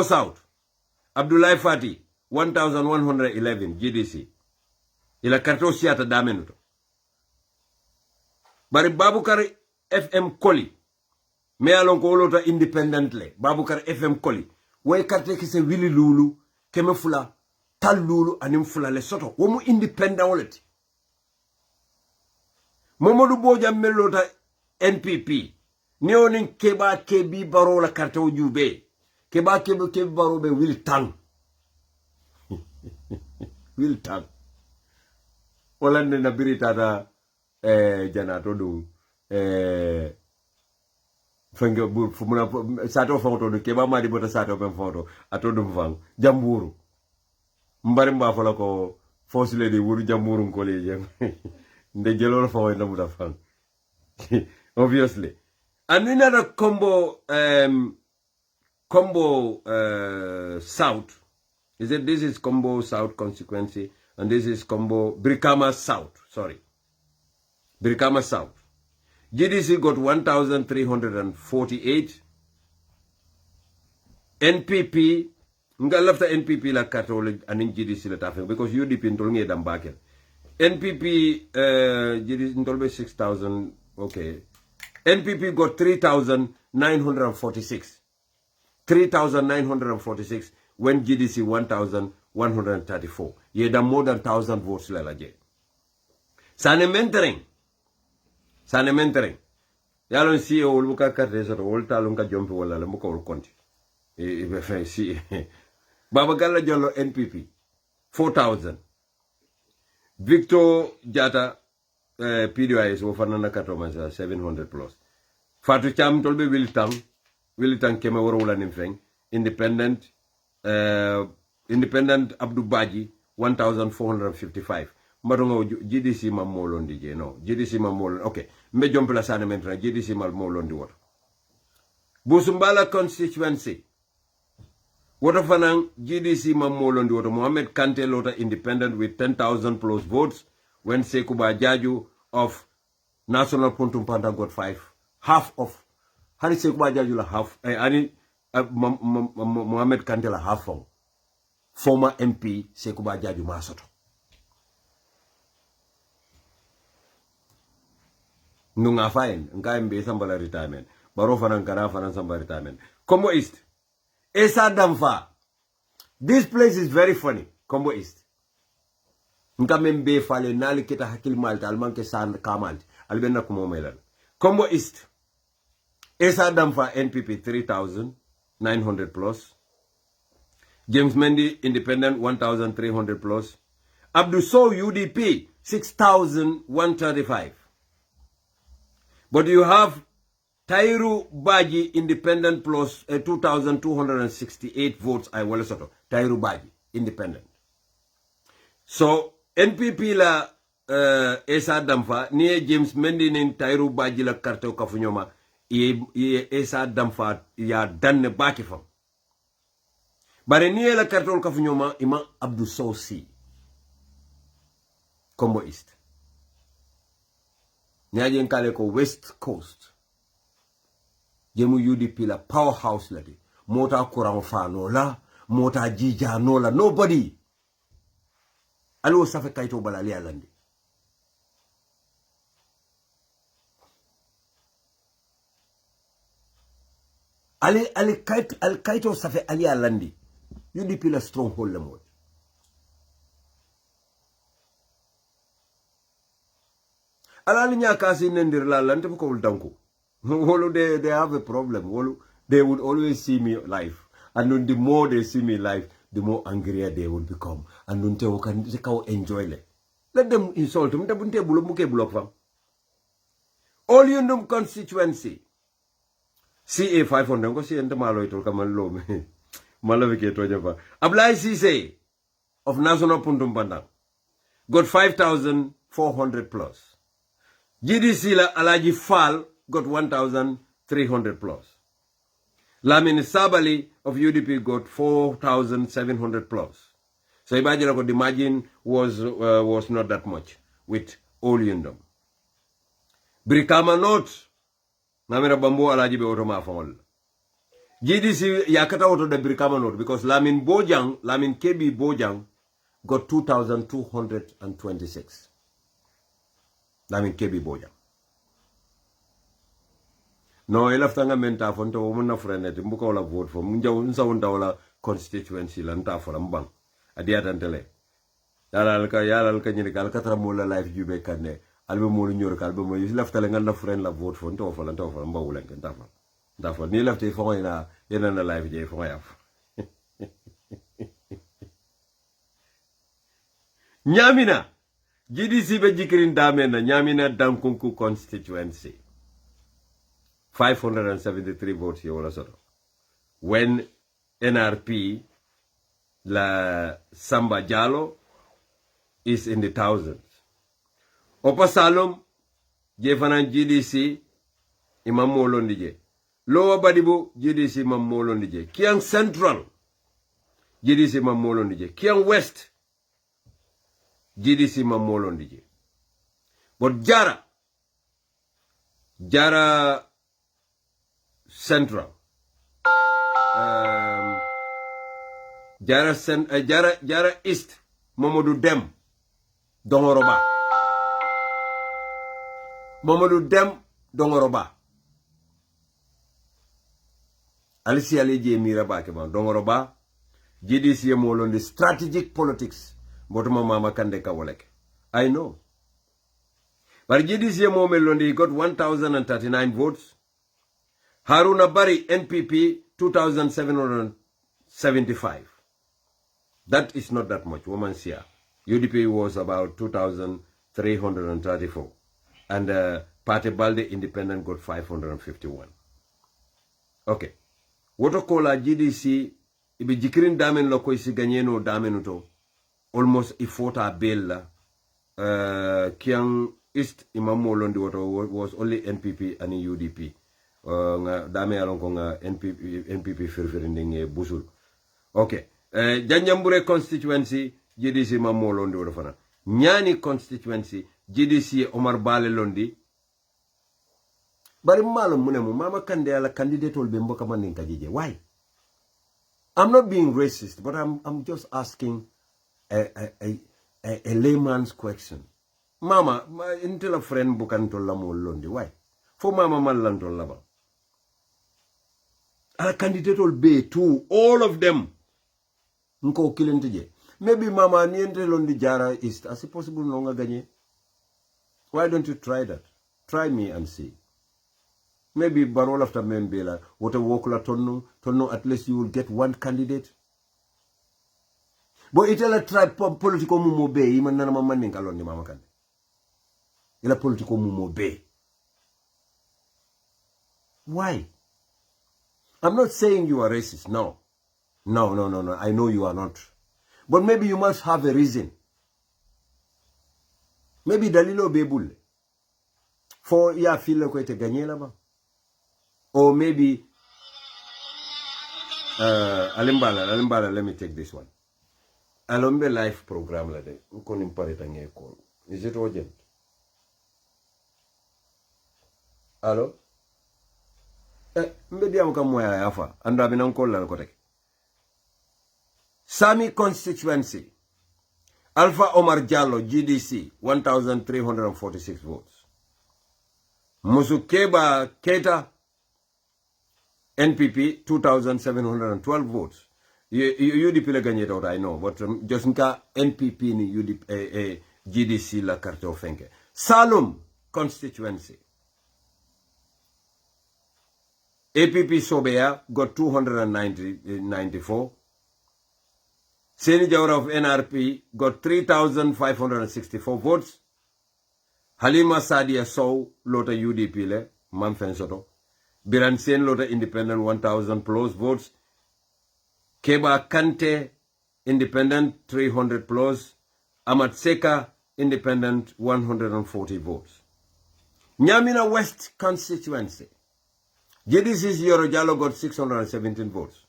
South. Abdullah Fati, 1,111 GDC. Ila karto siata damenuto. Bari Babukar FM Koli. Me alon ko wolota independently. Babukar FM Koli. Way karte kise Willy Lulu, keme fula, tal Lulu anim fula le soto. Womu independent wallet. Momodu Boja melota NPP. Neonin keba kebi barola karte ujube. Keba kebi barobe will tang. Will tang. Olande na birita da jana todo fenge bur fumuna sato fonto do keba mari bota sato ben fonto atodo mfang jamburu mbari mba fala ko fosile di wuru jamburu ko leje nde jelolo fa way namuda fang obviously and another combo south is it this is combo south consequency and this is combo Brikama South. Sorry. Brikama South. GDC got 1,348. NPP, nga lafta NPP la Catholic and in GDC la tafeng because UDP ntolnge dambakel. NPP GDC ntolbe 6,000. Okay. NPP got 3,946. 3,946 when GDC 1,134. Ye da more than 1,000 votes la je. Sane mentoring. sane mentere yalon si o luka carte so wol talon ka jompi wala la muko wol konti e be fe si Baba Galla Jollo NPP 4,000 Victor Jata PDIS wo fanana katoma 700 plus Fatou Cham tolbe Wilitang keme woro wala nimfeng independent Abdou Badji 1,455 Marongo GDC ma molondi je no GDC ma molon okay mbe jompla sane maintenant GDC ma molondi woto Busumbala constituency woto fanang GDC ma molondi woto Mohamed Kante lota independent with 10,000 plus votes when Sekuba Jaju of National Puntum Panta got 5 half of hani Sekuba Jaju la half ani Mohamed Kante la half of former MP Sekuba Jaju Masoto Nunga fine, nka mbe sambala retirement. Baro fanan kana fanan sambala retirement. Combo East. Esa Damfa. This place is very funny. Combo East. Nka mbe fale nali kita hakil malta almanke san kamalti. Albenna kumo melan. Combo East. Esa Damfa NPP 3,900 plus. James Mendy Independent 1,300 plus. Abdou Sow UDP 6,135. But you have Tairu Baji Independent plus 2,268 votes. I will sort of Tairu Baji Independent. So NPP la Esa Damfa ni James Mendy ni Tairu Baji la karte kafunyoma ye Esa Damfa ya danne baki fam. Bare ni la karte kafunyoma ima Abdou Sow si. Combo East. Nyajen kale ko West Coast. Jemu UDP la powerhouse la di. Mota kurang fano la. Mota jija no la. Nobody. Alo safe kaito balali alandi. Ale kaito safe ali alandi. UDP la stronghold la mod. Alali nyakasi nendir la lante ko uldanku. Wolu they have a problem. Wolu they would always see me live. And then the more they see me live, the more angrier they will become. And then they can enjoy it. Let them insult him. All you know constituency. CA 500 ko si ente malo ito kamallo me. Malavike to japa. Ablai Cisse of National Puntum Pandang got 5,400 plus. GDC la Alaji Fall got 1,300 plus. Lamin Sabali of UDP got 4,700 plus. So imagine the margin was not that much with all Yundum. Brikama Note Namira Bambo Alaji be Otoma Famol. GDC yakata auto the Brikama Note because Lamin KB Bojang got 2,226. Lamin KB Bojang. No, elaftanga menta fonto wumuna freneti mbuka wala vote for munja unsa unta wala constituency la nta for mbang adiata ntele yala alka nyini kal katra mola life jube kanne albe mo nyor kal be mo laftale ngana friend la vote for nto for mbawula nta for ni lafte fo ina yena na life je fo yaf Nyamina GDC be jikirin damena Nyamina Dankunku constituency 573 votes here also. When NRP la Samba Jalo is in the thousands. Opa Salom Jefanan GDC Imam Molondije. Lower Badibu GDC Imam Molondije. Kiang Central GDC Imam Molondije. Kiang West GDC Imam Molondije. But Jara Central. Jara East. Mamadou Dem. Dongoroba. Alisi Alije Miraba Keban. Dongoroba. GDC Molondi strategic politics. Botuma Mama Kande Kawalek. I know. But GDC Momelondi got 1,039 votes. Haruna Bari, NPP, 2,775. That is not that much. Women's here. UDP was about 2,334. And Party Balde Independent got 551. Okay. Wotokola GDC, ibi jikirin damen loko isi ganyeno damen uto. Almost ifota bella. Kiang East Imamo Londi was only NPP and UDP. Dame alonko nga NPP firfirinding busul. Okay. Janjambure constituency GDC Imamo Londi wotofana. Nyani constituency GDC Omar Bale Londi. Bari malo munemu mama kande ala candidate ol bembo kamane nkajije. Why? I'm not being racist, but I'm just asking a layman's question. Mama, until a friend bukantola mo Londi. Why? For mama malantola ba. Ala candidate ol be too, all of them. Nko kilentije. Maybe mama niente Londi Jara East. As possible nonga ganye. Why don't you try that? Try me and see. Maybe Barol after Membela, what a Wokula Tono, at least you will get one candidate. But it's a try political mumo be, even Nana Manding alone, Mama can. Ila political mumo be. Why? I'm not saying you are racist, no. No. I know you are not. But maybe you must have a reason. Maybe Dalilo Bebul. For ya feel like a Ganyela ba. Or maybe Alimbala, let me take this one. Alombe live program lade. Is it urgent? Hello? Mbedi mkamwaya yafa. Anda binankola kotek. Sami constituency. Alpha Omar Jallo, GDC, 1,346 votes. Musukeba Keta, NPP, 2,712 votes. UDP la gagné out, I know, but just nka NPP ni UDP, GDC la carte ofenke. Salum constituency. APP Sobea got 294. Seni Jawara of NRP got 3,564 votes. Halima Sadia Sow, Lota UDP le, Manfen Soto. Biran Sen Lota Independent, 1,000 plus votes. Keba Kante, Independent, 300 plus. Amat Seka, Independent, 140 votes. Nyamina West constituency. JDC's Yorojalo got 617 votes.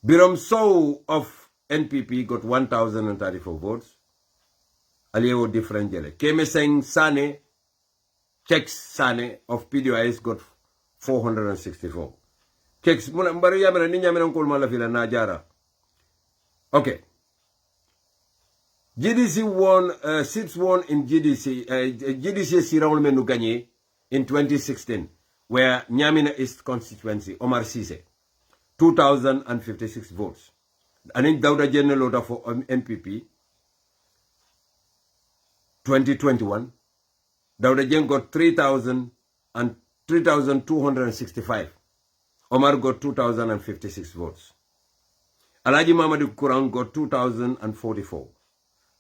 Biram Sow of NPP got 1,034 votes. Aliyewo different jele. Kemeseng Sane, Checks Sane of PDIS got 464. Checks, mbari yamena ninyamena nkulma la fila najara. Okay. GDC won, seats won in GDC, GDC Siraul Menu Ganye in 2016, where Nyamina East constituency, Omar Sise, 2,056 votes. And in Dauda General order for NPP, 2021, Dauda Jen got 3,265. Omar got 2,056 votes. Alaji Mamadi Kurang got 2,044.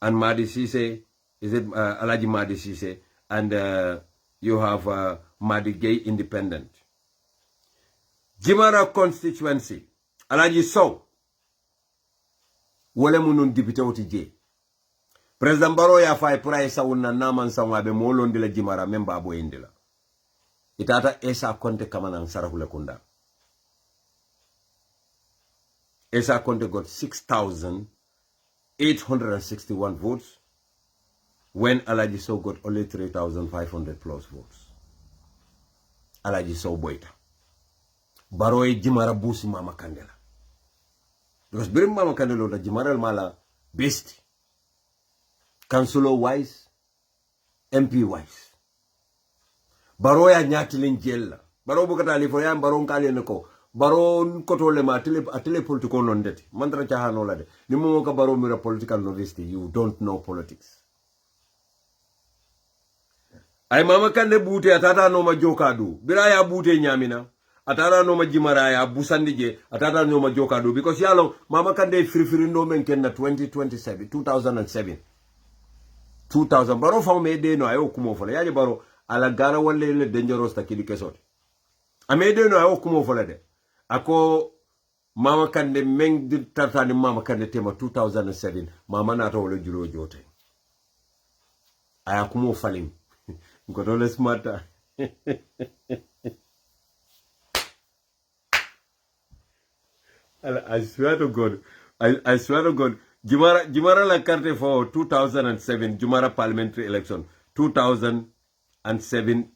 And Madi Sise, is it Alaji Madi Sise? And you have Madi Gay Independent. Jimara constituency, Alaji Sow. Wole munun dipite oti je. President Baro ya fai praisa unna naman samwabe molondi la Jimara memba abo indila. Itata Esa Conte kamanan sarakule kunda. Esa Conte got 6,861 votes, when Alaji Sow got only 3,500 plus votes. Alaji Sow boita. Baro e Jimara busi mama kandela. Because Birim Mama Kandelo, the Jimaral Mala, best. Councilor wise, MP wise. Baroya Nyatilin Jella. Baro Bukatali for Yam Baron Kalinako. Baron Kotolema, Atele political non-debt. Mantra Chahanolade. Nimuka Baro Mira political novice. You don't know politics. ay mama kande bute atata no ma jokadu bira ya bute nyamina atata no ma jimara ya busandije atata no ma jokadu because yalo mama kande free no men ken na 2007 2000 baro fa me de no ayo kumo fola yaje baro ala gara walle le dangerous ta kidi kesot ame de no ayo kumo fola de ako mama kande meng di tatani mama kande tema 2007 mama na to wala julo jote aya kumo falim Ngotole smarta. I swear to God. I swear to God. Jumara la carte for 2007 Jumara parliamentary election. 2007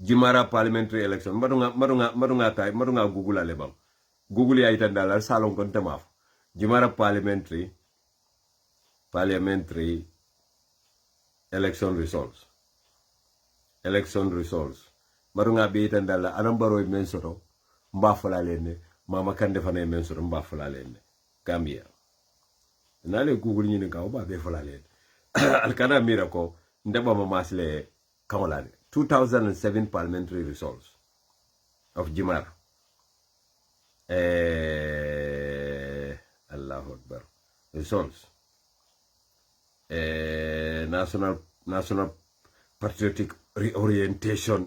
Jumara parliamentary election. Madunga Google alebam. Google ya itandala salon kontemaf. Jumara parliamentary election results. Marunga bitan dala anambaro mensoro mbafala lenne mama kande fana mensoro mbafala lenne Gambia nale google ni ka oba be fala lenne alkana mira ko ndeba mama asle kamolane 2007 parliamentary results of Jimar Allahu Akbar results national patriotic reorientation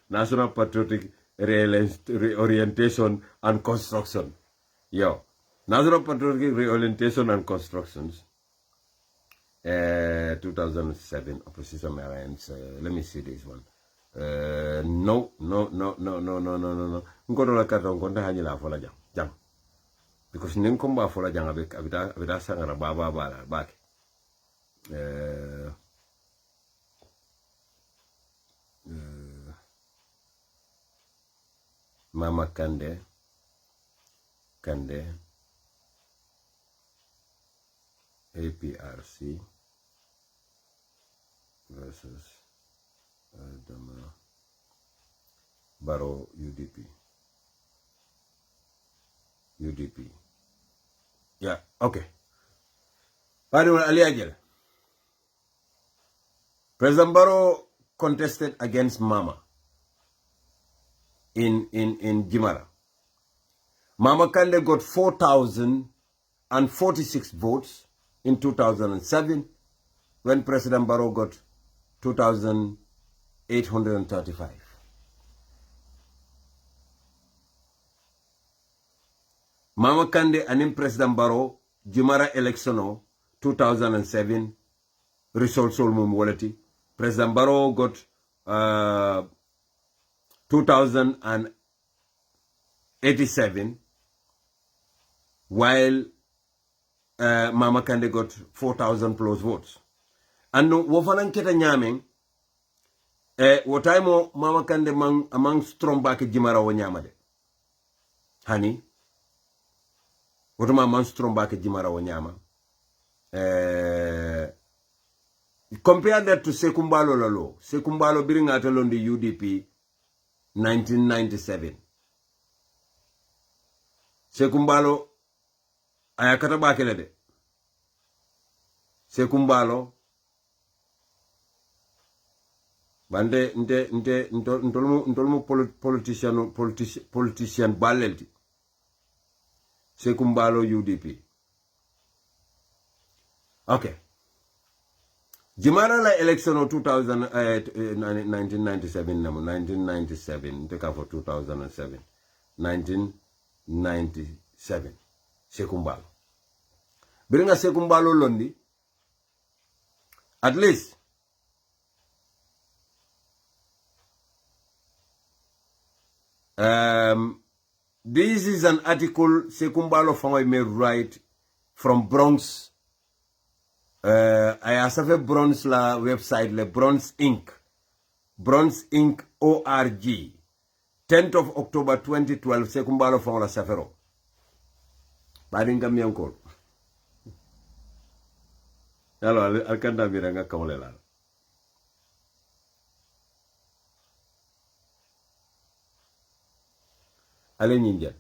national patriotic reorientation and construction national patriotic reorientation and constructions 2007 opposition alliance let me see this one no ngoto la kata ngonta hanyila fola jam because nin komba fola jang abita sangara baba bala baki Mama Kande APRC versus Dama Barrow UDP. Yeah, okay. President Barrow contested against Mama in Jimara. Mama Kande got 4,046 votes in 2007 when President Barrow got 2,835. Mama Kande and President Barrow Jimara election 2007 results all quality. President Barrow got 2,087 while Mama Kande got 4,000 plus votes. And wofanan keta nyameng wotaimo Mama Kande among strong back Jimara wo nyamade. Hani wotama man strong back Jimara wo nyama. Compare that to Sekumbalo Lalo. Sekumbalo biring atalon the UDP 1997. Sekumbalo ayakata bakelede. Sekumbalo bande ntolmu politician balelti. Sekumbalo UDP. Okay. Jimara la election of 1997 take for 2007 1997 Sekumbalo bringa Sekumbalo londi at least this is an article Sekumbalo Fangoy may write from Bronx I have Bronx la website le Bronx Inc. ORG 10th of October 2012 Sekumbalo Fong la safero badinga miyankol yalo alkanda miranga kamolela ale nyinja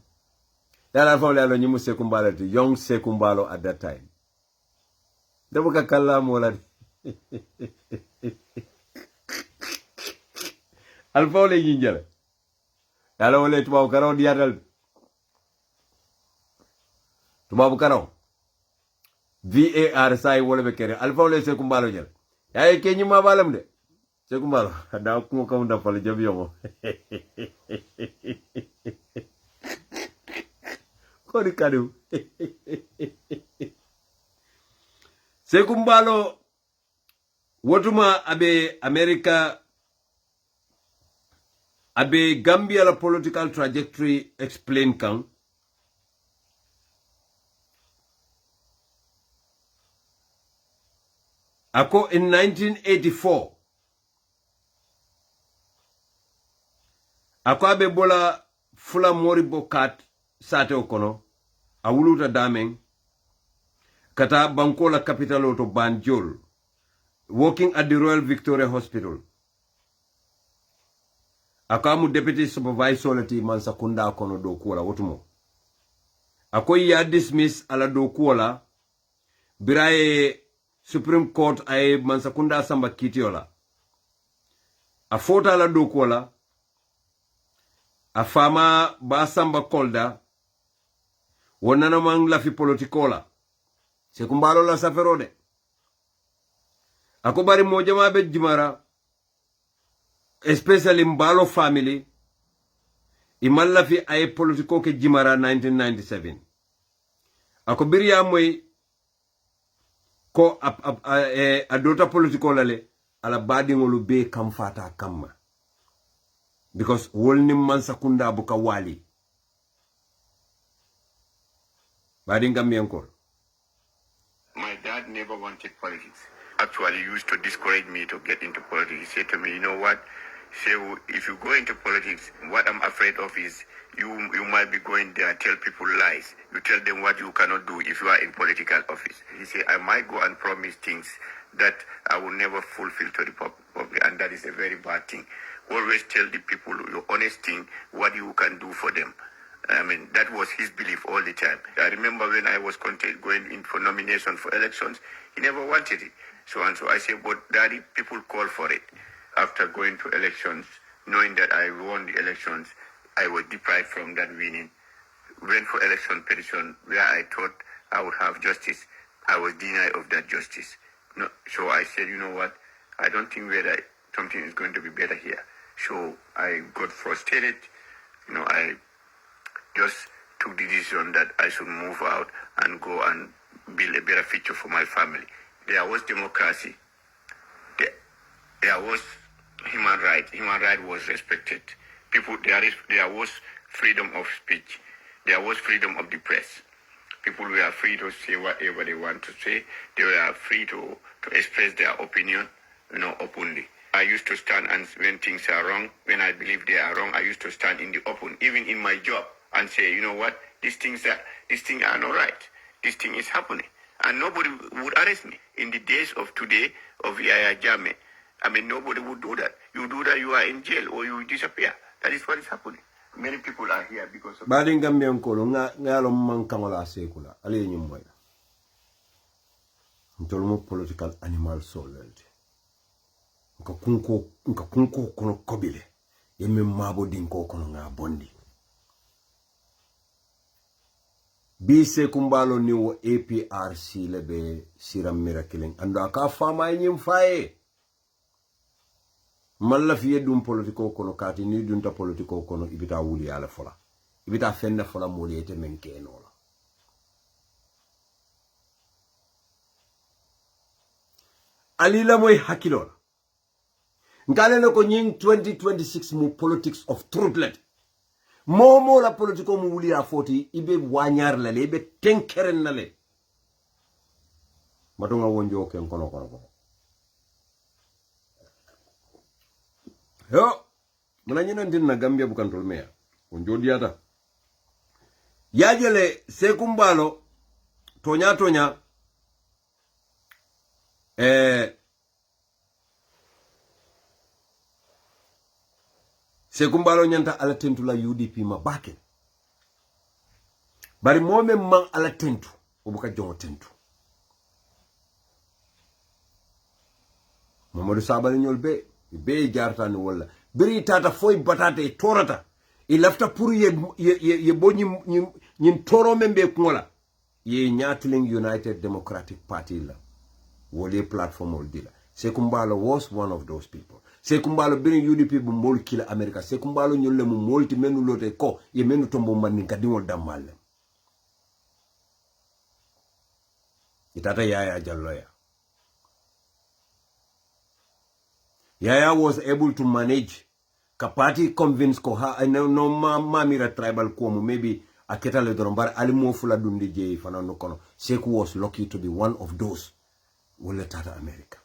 yala fong le alo nyimu Sekumbalo young Sekumbalo at that time dama ka kala mola alfa wala yinjala yalla wala tubabu karaw di yadal tubabu karaw VAR sai wala be kere alfa wala se kumbalo jël yaay ke ñuma balam de se kumbalo da ko ko nda fal jëm yomo ko di kadu se kumbalo wotuma abe America abe Gambia la political trajectory explain kan ako in 1984 ako abe bola fula mori bokat sate okono a wuluta damen kata bankola capital to Banjul working at the Royal Victoria Hospital. Akamu deputy supervisor lati Mansakunda kono do kuola wotumo. Ako ya dismiss ala do kuola biraye Supreme Court ay Mansakunda samba kitiola. A fota ala do kuola a fama ba samba kolda wonana mang la fi politikola. Sekumbalo la saferode. Ako bari mojama be jimara especially Mbalo family imalla fi ay politiko ke jimara 1997 ako biriya moy ko adota politiko lale ala badingolu be kam fata kamma because wolni Mansakunda buka wali badingam yankor. My dad never wanted politics. Actually used to discourage me to get into politics. He said to me, you know what? If you go into politics, what I'm afraid of is you might be going there and tell people lies. You tell them what you cannot do if you are in political office. He said, I might go and promise things that I will never fulfill to the public, and that is a very bad thing. Always tell the people your honest thing, what you can do for them. I mean, that was his belief all the time. I remember when I was going in for nomination for elections, he never wanted it. So I said, but Daddy, people call for it. After going to elections, knowing that I won the elections, I was deprived from that winning. Went for election petition where I thought I would have justice. I was denied of that justice. No, so I said, you know what? I don't think whether something is going to be better here. So I got frustrated. I just took the decision that I should move out and go and build a better future for my family. There was democracy. There was human rights. Human rights was respected. There was freedom of speech. There was freedom of the press. People were free to say whatever they want to say. They were free to express their opinion, openly. I used to stand, and when things are wrong, when I believe they are wrong, I used to stand in the open, even in my job, and say, you know what, these things are not right. This thing is happening. And nobody would arrest me. In the days of today, of Yaya Jammeh, I mean, nobody would do that. You do that, you are in jail, or you disappear. That is what is happening. Many people are here because of... Bari Gambia nkolo ngalo mankangola sekula ali nyumboya. Ntolomo political animal soul. Nka kunko kono kobile. Yeme mabo dinko kono nga bondi. Bise kumbalo niwo APRC lebe siram mirakiling. Ando aka fama nyim faye. Malla fiye dum politiko kono kati ni dunta politiko kono ibita wuli ala fola. Ibita fenne fola muli ete menke enola. Alila moy hakilola. Nkale loko nying 2026 mu politics of truthlet. Momo la politiko mu wuli a foti ibe wanyar lale ibe tenkeren lale. Matunga wonjo ken kono. Yo, muna nyina ndina Gambia bukan tolmea. Wonjo diata. Yajele sekumbalo tonya sekumbalo nyanta ala tentu la UDP ma bake. Bari mome man ala tentu obuka jongo tentu. Mamadou Sabali ñol be jartani wala biri tata foy batate torata il lafta pour ye bo ñin toro membe kuŋola ye ñaatiling United Democratic Party la wole platform ol dila Sekumbalo was one of those people Sekumbalo biri UDP bu mol kila America Sekumbalo ñolle mu molti menu lote ko ye menu tombo man kadiŋol dammal itata Yaya Jallow ya Yaya was able to manage ka party convince ko ha no mamira tribal ko maybe aketa le dorombar ali mo fula dundi je fana no kono Seku was lucky to be one of those wala tata America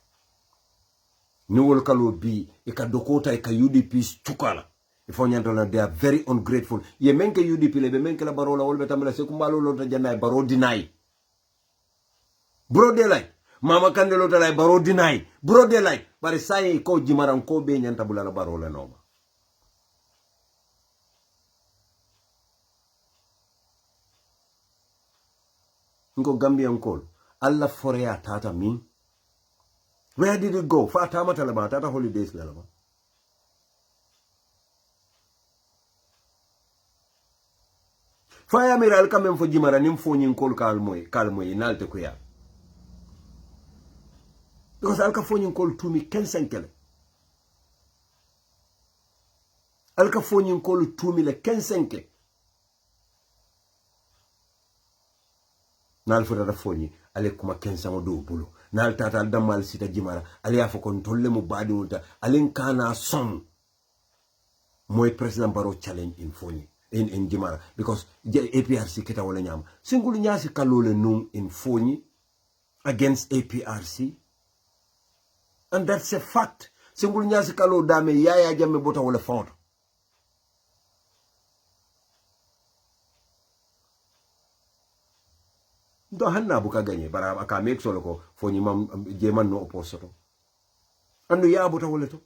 ni wol kalo bi e ka dokota e ka UDP chukala ifo nyandona they are very ungrateful ye menke UDP le be menke la barola wol betamela Seku mbalo lo ta janay baro deny bro de lay Mama Kandelo talay baro deny bro de lay bari say ko jimaran ko be nyanta bulala baro la noma ngo Gambian call alla forea tata min where did it go fa tama talaba tata holidays la lama fa ya mira al kamem fo jimara nim fo nyin call kalmoy nalte ko ya because alka fonyin kol tumi kensenkele alka fonyin kol tumi le kensenke nal fota da fonyi ale kuma kensango do bulo nal tata damal sita jimara ale ya fokon tolle mu badi wonta alen kana son moy president baro challenge in fonyi in jimara because APRC keta wala nyama singulu nyasi kalole num in fonyi against APRC. And that's a fact. Singul nyasi kalo dame Yaya Jammeh bota wala fond. Ndo hanna buka ganye bara aka make solo ko fo nyimam jeman no opposito. Andu ya bota wala to.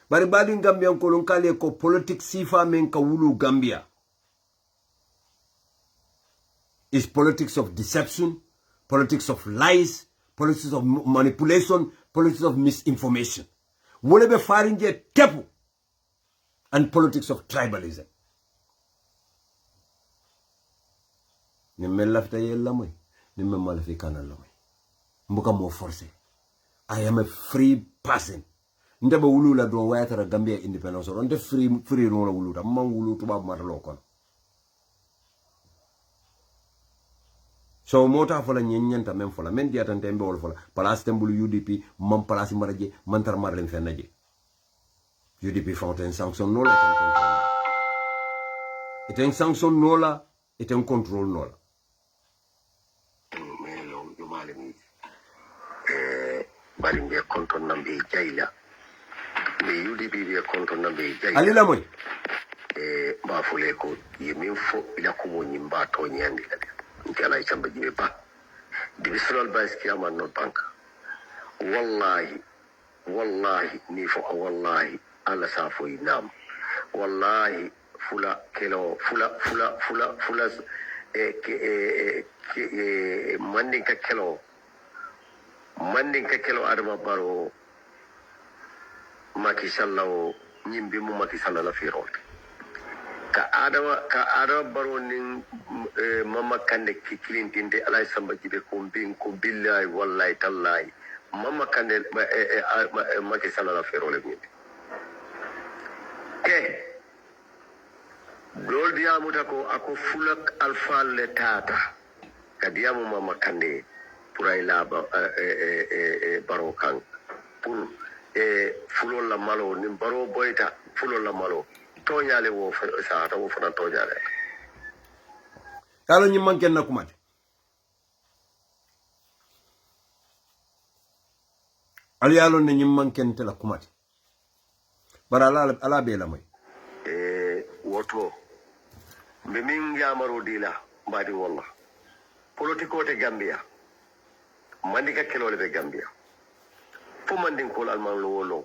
Bari badi Gambia ko lon kale ko politique sifa men ka wulu Gambia. Is politics of deception. Politics of lies, politics of manipulation, politics of misinformation. Whatever faringe tepu and politics of tribalism. Nimme lafta yella moy, nimme malafi kana lamoy. Mbuka mo forcé. I am a free person. Ndebe wulu la do wayatara Gambia independence. Onde free no la wulu ta man wulu tuba matalo kono. So mota fola nyenyanta men fola men diata tembe wol fola place tembulu UDP man place maraje man tar marlen fenaje UDP fontaine sanction nola eten sanction nola eten control nola melo yo malami bari mbe konton nambe jayla be UDP be konton nambe jayla alila moy ba fole ko yemin fo ila ko mo nyimba to nyandi Nkala ichamba jibe ba divisional vice chairman no bank wallahi ni fo wallahi ala safo inam wallahi fula kelo fula mandin ka kelo adama baro Macky Sall nyimbi mu Macky Sall la fi rol ka adama baro nin mama kande ki kilintinde alay samba jibe ko bin ko billahi wallahi tallahi mama kande Macky Sall la ferole ni lol diamu tako ako fulak alfa le tata ka diamu mama kande pour ay la baro kan pour fulol la malo ni baro boyta fulol la malo toñale wo sa ta wo fana toñale kalo nyimman ken nakumati ali yalo ne nyimman ken tela kumati bara ala be la moy woto be min yamaro dila mbadi wallah politiko te Gambia mandika kelole be Gambia fo mandin kol alman lo wolo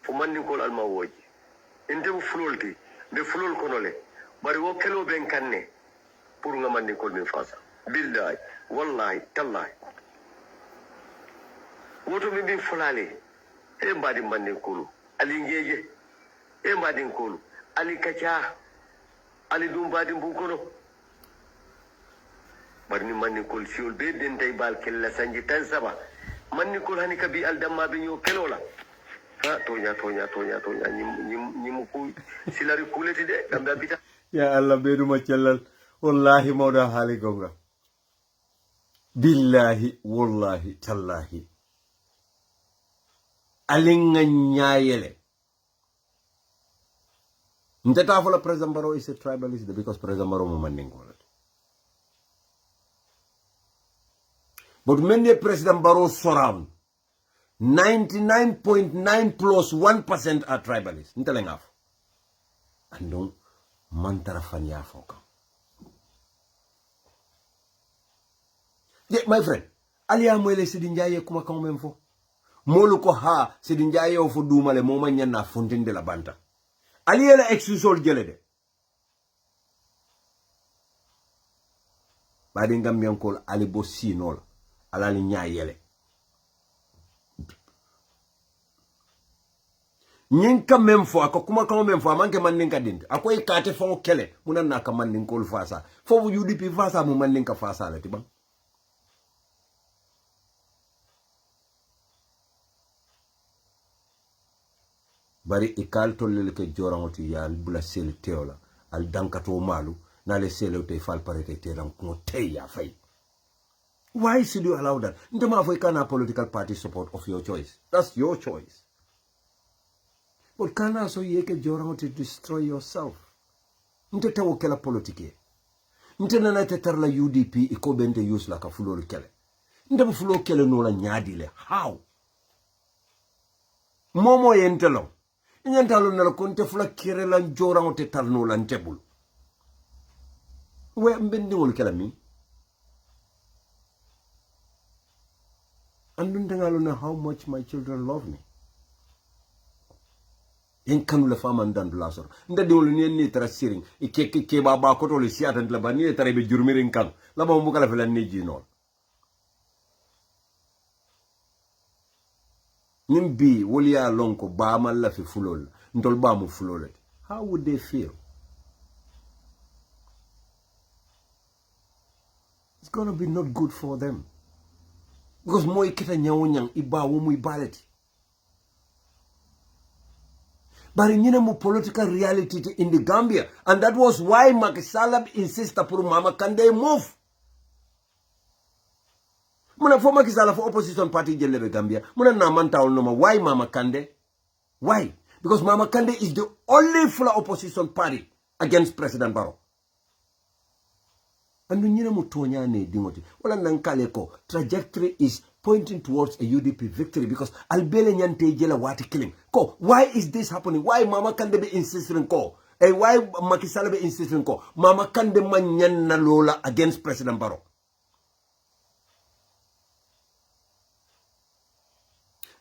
fo mandin kol alman woji inde bu fulolti be fulol konole bari wo kelo ben kanne pour nga mandin kol min fasa billahi wallahi tallahi woto min bin fulale e mbadi manden kulu ali ngeje e mbadin kulu ali kacha ali dum mbadi bunkono barni manden kul siol be den tay bal kella sanji tan saba manden kul hani kabi al damma be nyo kelola ha tonya nyim ku silari kuleti de gamba bita ya Allah be duma cellal wallahi mawda hali gonga billahi wallahi tallahi alinga nyayele ntata fola President Barrow is a tribalist because President Barrow mo mandingo. But many President Barrow surround 99.9 plus 1% are tribalists. Ntelengaf. Andong mantara fanya foka. My friend, aliya mwele sidinjaye kuma kamemfo. Molu ko ha sidinjaye ofo dumale moma nyana fontinde la banta. Aliye la excusol jele de. Badi Gambian kol alibo sinol alali nyayele. Nyinka memfo ako kuma kama memfo amanke mandinka dinte. Ako ikate fo kele muna naka mandinkol fasa. Fo UDP fasa mu mandinka fasa la tiba. Bari ikal tollele ke jorangoti ya bula sel teola al dankato malu na le sel te fal parete te ran ko te ya fay. Why should you allow that? Ndema fo kana political party support of your choice. That's your choice. But kana so yeke jorangoti destroy yourself. Nte tawo kela politike. Nte nana te tarla UDP iko bente use la ka fulo kele. Nte fulo kele no la nyadile. How? Momo yentelo. Nyantalo na konte fula kirela njora te tarno lan tebul. We mbendi wol kala mi. Andun tengalo na how much my children love me. En kanu la fama ndandu la sor. Ndadi wol ni tara siring. Ke baba ko to le siata la bani tara be jurmirin kan. La ba mu kala fela ni jinol. Nimbi wolia lonko ba ma la fi fulol ndol ba mu fulol. How would they feel? It's gonna be not good for them because moy kita nyawonyang iba wo muy baleti bari nyina mu political reality in the Gambia, and that was why Macky Sall insisted pour Mama Kandeh move. Muna for Macky Sall for opposition party jelebe Gambia. Muna na manta no why Mama Kandeh? Why? Because Mama Kandeh is the only full opposition party against President Barrow. And nyina mu tonya ne dingoti. Wala nankale ko trajectory is pointing towards a UDP victory because albele nyante jela wati killing. Ko, why is this happening? Why Mama Kandeh be insisting ko? And why Macky Sall be insisting ko? Mama Kandeh manyan na lola against President Barrow.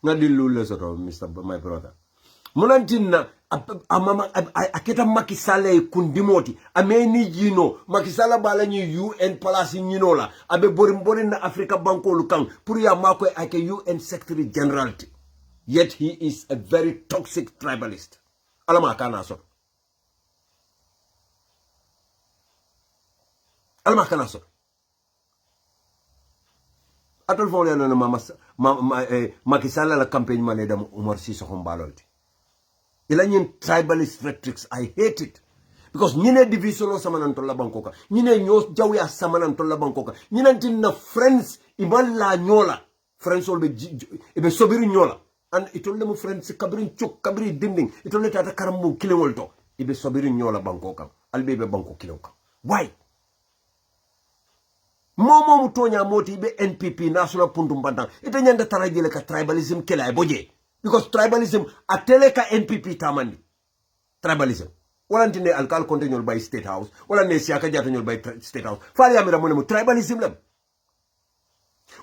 Ngadi lule soto, my brother. Munantina aketa Macky Sall kundimoti ameni jino Macky Sall bala ni UN palace nyinola abe borim na Africa banko lukang pour ya mako ake UN Secretary General, yet he is a very toxic tribalist. Alama kana so atol fo no Macky Sall la campagne mané dam Umar Sissoko Mbalolti ilanyin tribalist rhetorics. I hate it because nyine division o samanan tolla bankoka nyine nyos jawya samanan tolla bankoka nyine tinna friends iballa nyola friends olbe ebe sobiru nyola and itolle mu friends kabrin chuk kabri dinding itolle tata karambu kilewolto ibe sobiru nyola bankoka albe be banko kiloka. Why? Momo mutonya moti ibe NPP national puntum bandang ite nyanda tarajele ka tribalism kela boje. Because tribalism atele ka NPP tamandi. Tribalism. Wala ntine alkal kontenyol by State House. Wala ne siaka jatanyol by State House. Fali amira mone mu tribalism lem.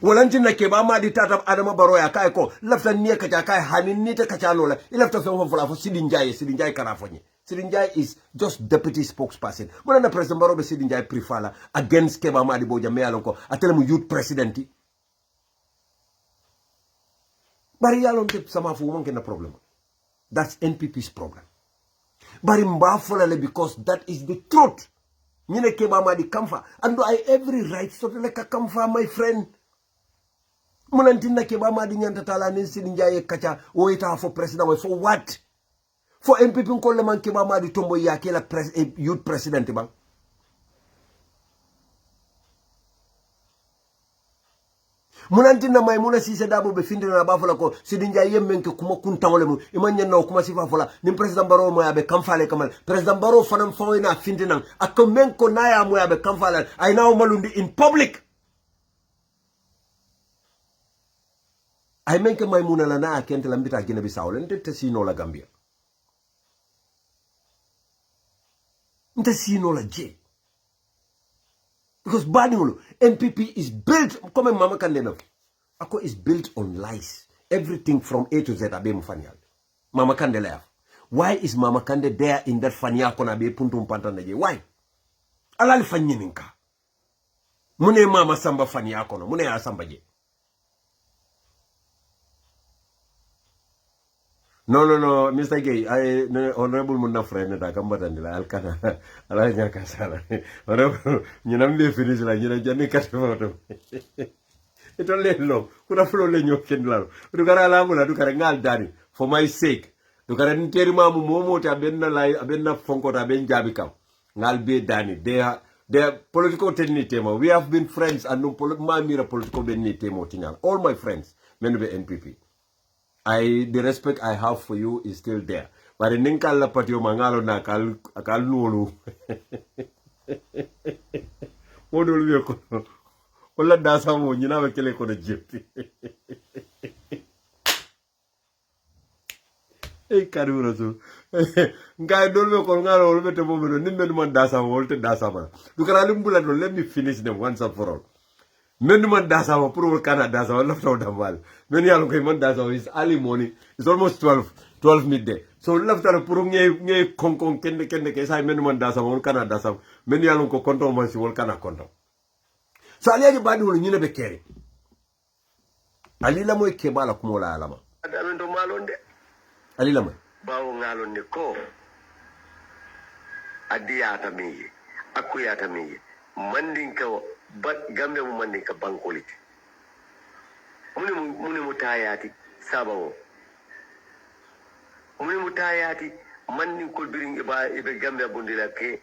Wala ntine keba ma di tata Adama Barrow ya kai ko lafta nie kacha kai hanin nite kacha nola. Ilafta fe ho fola fo Sidinjaye karafonye. Sidinjaye is just deputy spokesperson. Wala na President Barrow be Sidinjaye prefala against keba ma di boja me alonko atele mu youth presidenti. bari yalon te sama fu wonke na problem. That's NPP's problem. Bari mba folale because that is the truth. Nyine keba ma di kamfa. And I every right so like a kamfa, my friend. Munantina keba ma di nyanta tala ninsi ninjaye kacha oita for president. For what? For NPP nkole man keba ma di tombo ya kela youth president bang. Munantina mai muna sise dabo be finde na bafola ko sidinja yemmen ke kuma kuntawole mu imanya na kuma sifa fola ni president baro mo yabe kamfale kamal president baro fanam fawina finde nan akomen ko naya mo yabe kamfale ay naw malundi in public ay menke mai muna la na kente lambita gina bisaw len te sino la Gambia nte sino la je because Baningolo, NPP is built, come Mama Kande Ako is built on lies. Everything from A to Z abe mfanyal. Mama Kande left. Why is Mama Kande there in that fanya kona be puntum pantanaje? Why? Alali fanyininka. Mune mama samba fanya kono. Mune ya samba je. No, Mr. Gay, honorable Munna friend da kambatandila alkana ala nyaka sala. Honorable nyinambe finish la nyina janni katimoto. Ito lelo kuna flow le nyokendla. Dukara la mula dukara ngal dani for my sake. Dukara nteri mamu momo ta benna lai abenna fonko ta ben jabi kam. Ngal be dani they political tenitemo. We have been friends and no mamira political benitemo tinyal. All my friends men be NPP. The respect I have for you is still there. But in Ninkala Patio Mangalo na kal nulu. What will you call? Ola dasa mo nyina we kele ko de jipti. E karuro so. Ngai dolbe ko ngalo olbe te bomelo nimbe man dasa mo wolte dasa ma. Dukara limbula do let me finish them once and for all. Many man dasa wa puro kana dasa wa left out damal. Many yalo ko man dasa is early morning. It's almost 12 midday. So left out puro nge konkon kende ke sai many man dasa wa kana dasa. Many yalo ko konto man si wol kana konto. So ali aji badi wol nyine be kere. Ali la moy kebala kumola alama. Adamendo malonde. Ali la moy. Bawo ngalonde ko. Adiyata miye. Akuyata miye. Mandinka but Gambia mu mandinka bankoliti. Mune mutayati sabawo. Mune mutayati mandinko biring ibe Gambia bundila ke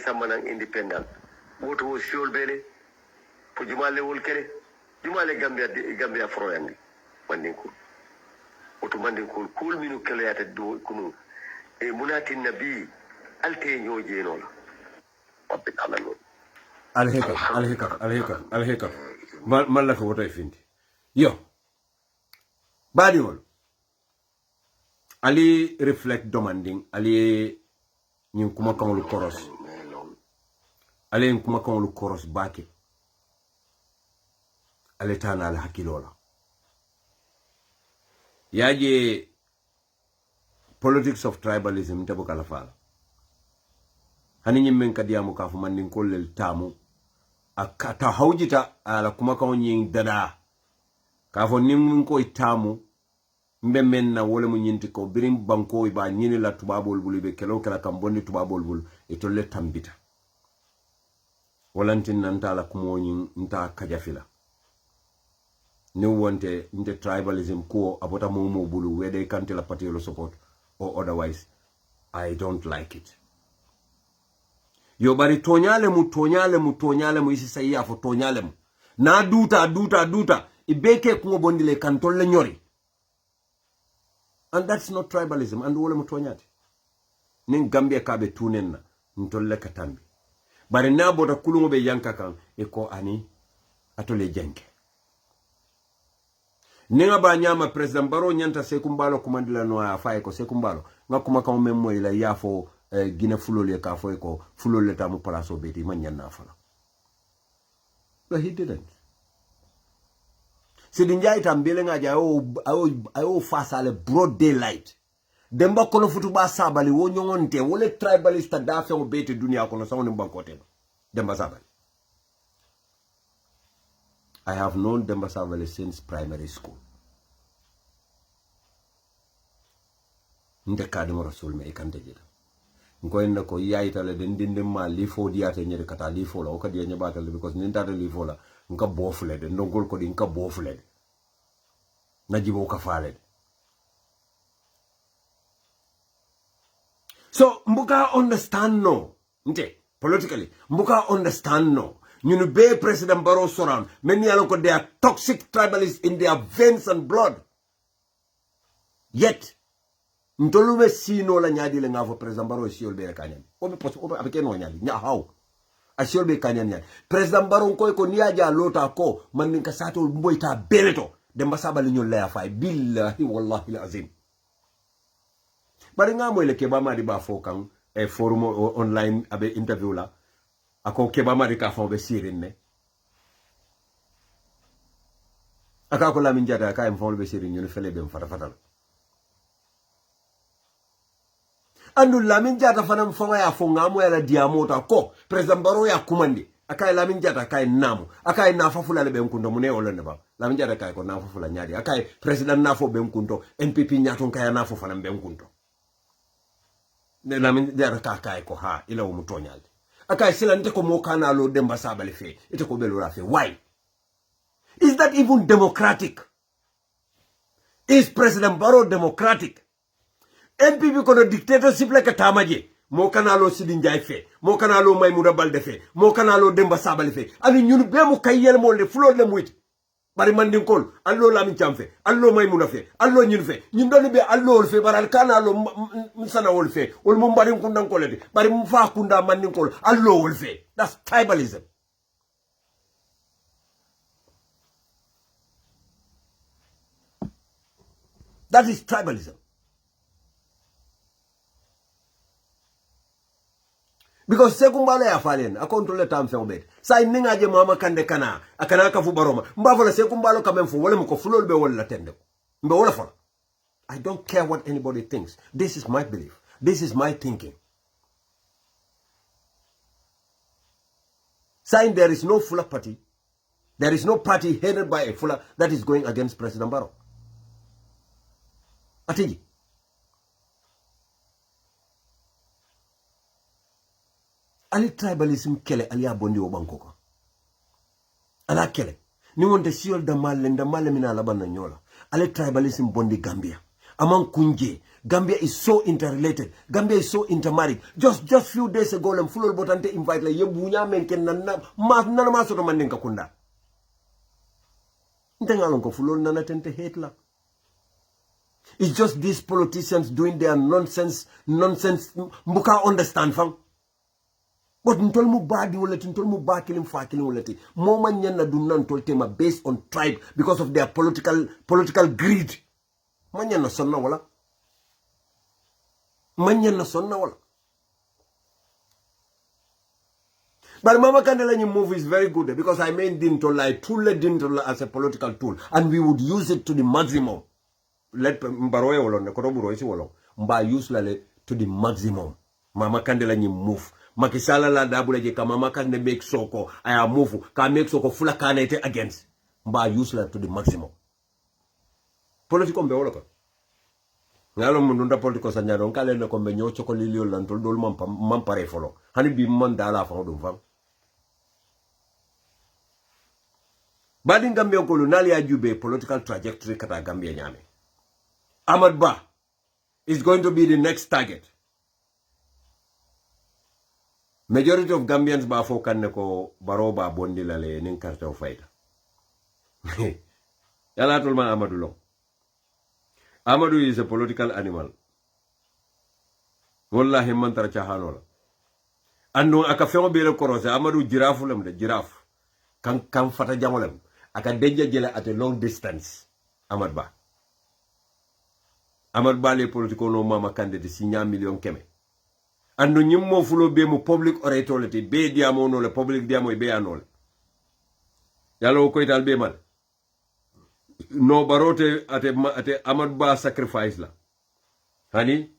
samanan independent. Woto wo siol bele po jumale wol kele. Jumale Gambia froyandi mandinko. Woto mandinko kul minu kele yata do kunu e munati nabi alte nyoje nola. Wabbe alano. Alheka. Malla ko woto findi. Yo. Badi wol. Ali reflect demanding, ali nyim kuma kangolu koros. Ali kuma kangolu koros baki. Ali tana al hakilola. Yaje politics of tribalism tabu kala fala. Hani nyimmen kadiamu kafu mandin kollel tamu akata hawjita ala kuma kaw nyin dada kafo nim ko tamu mbe menna wala mu nyinti ko birim banko ba nyini la tubabol bulu be kelo kala kam bonni tubabol bulu e to le tambita walantin nanta la kumo nyin nta kajafila ni wonte nte tribalism ko abota momo bulu wede kante la patelo support or otherwise I don't like it. Yo bari tonyale mu isi sayi afo tonyale mu. Na duta. Ibeke kungo bondile kantole nyori. And that's not tribalism. And wole mu tonyate. Ning Gambia kabe tunenna. Ntolle katambi. Bari na bota kulungo be yanka kan. Eko ani. Atole jenke. Ninga ba nyama President Baro nyanta sekumbalo kumandila no afaye ko sekumbalo. Nga kuma ka memmo ila yafo gina fulole ka fo ko fulole tamu palaso beti man nyanna fala. But he didn't. Sidinja itambele nga ja ayo fasa le broad daylight. Demba kono futu ba sabali wo nyongonte wole tribalista dafe o beti dunia kono sango ni bankote. Demba sabali. I have known Demba Sabali since primary school. nte kadimo rasul me ikante jita ko en ko yaitale den dinde ma li fo diate nyede kata li fo la o kadi nyabata because nin tata li fo la nka bofule de ndongol ko di nka bofule de najibo ka faale de so mbuka understand no nte politically mbuka understand no ñunu be president Barrow surround men yalon ko they are toxic tribalists in their veins and blood yet ntolume sino la nyaadi le ngafo president Barrow siol be kanyan obe pos obe abeke no nyaadi nya haw a siol be kanyan nyaadi president Barrow ko niaja lota ko man nin ka sato mboyta beneto de mbasaba li ñu leya fay billahi wallahi alazim bari nga moy le ke ba ma di ba fo kan e forum online abe interview la ako ke ba ma di ka fo be sirin ne aka ko la min jada ka em fo be sirin ñu fele be fata fatal andu Lamin Jata fanam fonga ya fonga mo ya diamota ko president Barrow ya kumandi akai Lamin Jata kai namu akai nafa fula le benkundo mune olonde ba Lamin Jata kai ko nafa fula nyaadi akai president nafo benkunto NPP nyaton kai nafo fanam benkunto ne Lamin Jata kai ko ha ila o mutonyalde akai silante ko mo kana lo demba sabale fe ite ko belo rafe why is that even democratic? Is President Barrow democratic? NPP kono dictatorship la katamaje mo kanalo Sidin Jai fe mo kanalo Maymouda Balde fe mo kanalo Demba Sabali fe ani ñun be mu kayel mo le fulo le muyti bari man din kol allo Lamin Cham fe allo Maymouda fe allo ñun fe ñun do be allo fe baral kanalo sana wol fe wol mo bari kundan ko le bari mu fa kunda man din kol allo wol fe. That's tribalism. That is tribalism. Because sekumbalo ya falen akontrole tam fe obet say ninga je mama kande kana akana ka fu baroma mbavola sekumbalo kamem fu wala mko fulol be wala tende mbe wala fola. I don't care what anybody thinks. This is my belief. This is my thinking. Saying there is no Fula party, there is no party headed by a Fula that is going against President Barrow. Atiji. Ali tribalism kele ali abondi o bankoko. Ala kele. Ni wonte siol da male mina la banna nyola. Ali tribalism bondi Gambia. Among kunje. Gambia is so interrelated. Gambia is so intermarried. Just few days ago, lem full botante invite la yebunya menken nana ma soto mandenka kunda. Ntengalon ko fulol nana tente hate la. It's just these politicians doing their nonsense. Mbuka understand fam. But ntol mu badi wolati ntol mu ba kilim fa kilim wolati mo man nyanna dum nan tol tema based on tribe because of their political greed. Man nyanna sonna wala. Man nyanna sonna wala. But Mama Kandela move is very good because I mean Dintol as a political tool and we would use it to the maximum. Let Mbaroye wolon ko roburo isi wolon mba use lale to the maximum. Mama Kandela move. Makisala la dabule je kama mama kande make soko aya move ka make soko fula kana ite against mba use la to the maximum. Politiko mbe wala ko ngalo mundunda politiko sanyado nkale ne ko mbe nyo choko lilio lantol dol mam pare folo hani bi man dala fa dum fam badi Gambia ko nali ajube political trajectory kata Gambia nyame. Ahmad Ba is going to be the next target. Majority of Gambians ba fo kanne ko Barrow ba bondi la le nin carte o fayda. Yala tolman Amadou Long. Amadou is a political animal. Wallahi man tara chahanola. Ando aka fengo bele korose Amadou giraffe lam de giraffe. Kan fata jamolem aka deja jele at a long distance. Ahmad Ba. Ahmad Ba le politiko no mama candidate si nya million keme. Ando nyimmo fulo be mo public oratority be diamo no le public diamo be anol yalo ko ital be mal no barote ate Ahmad Ba sacrifice la hani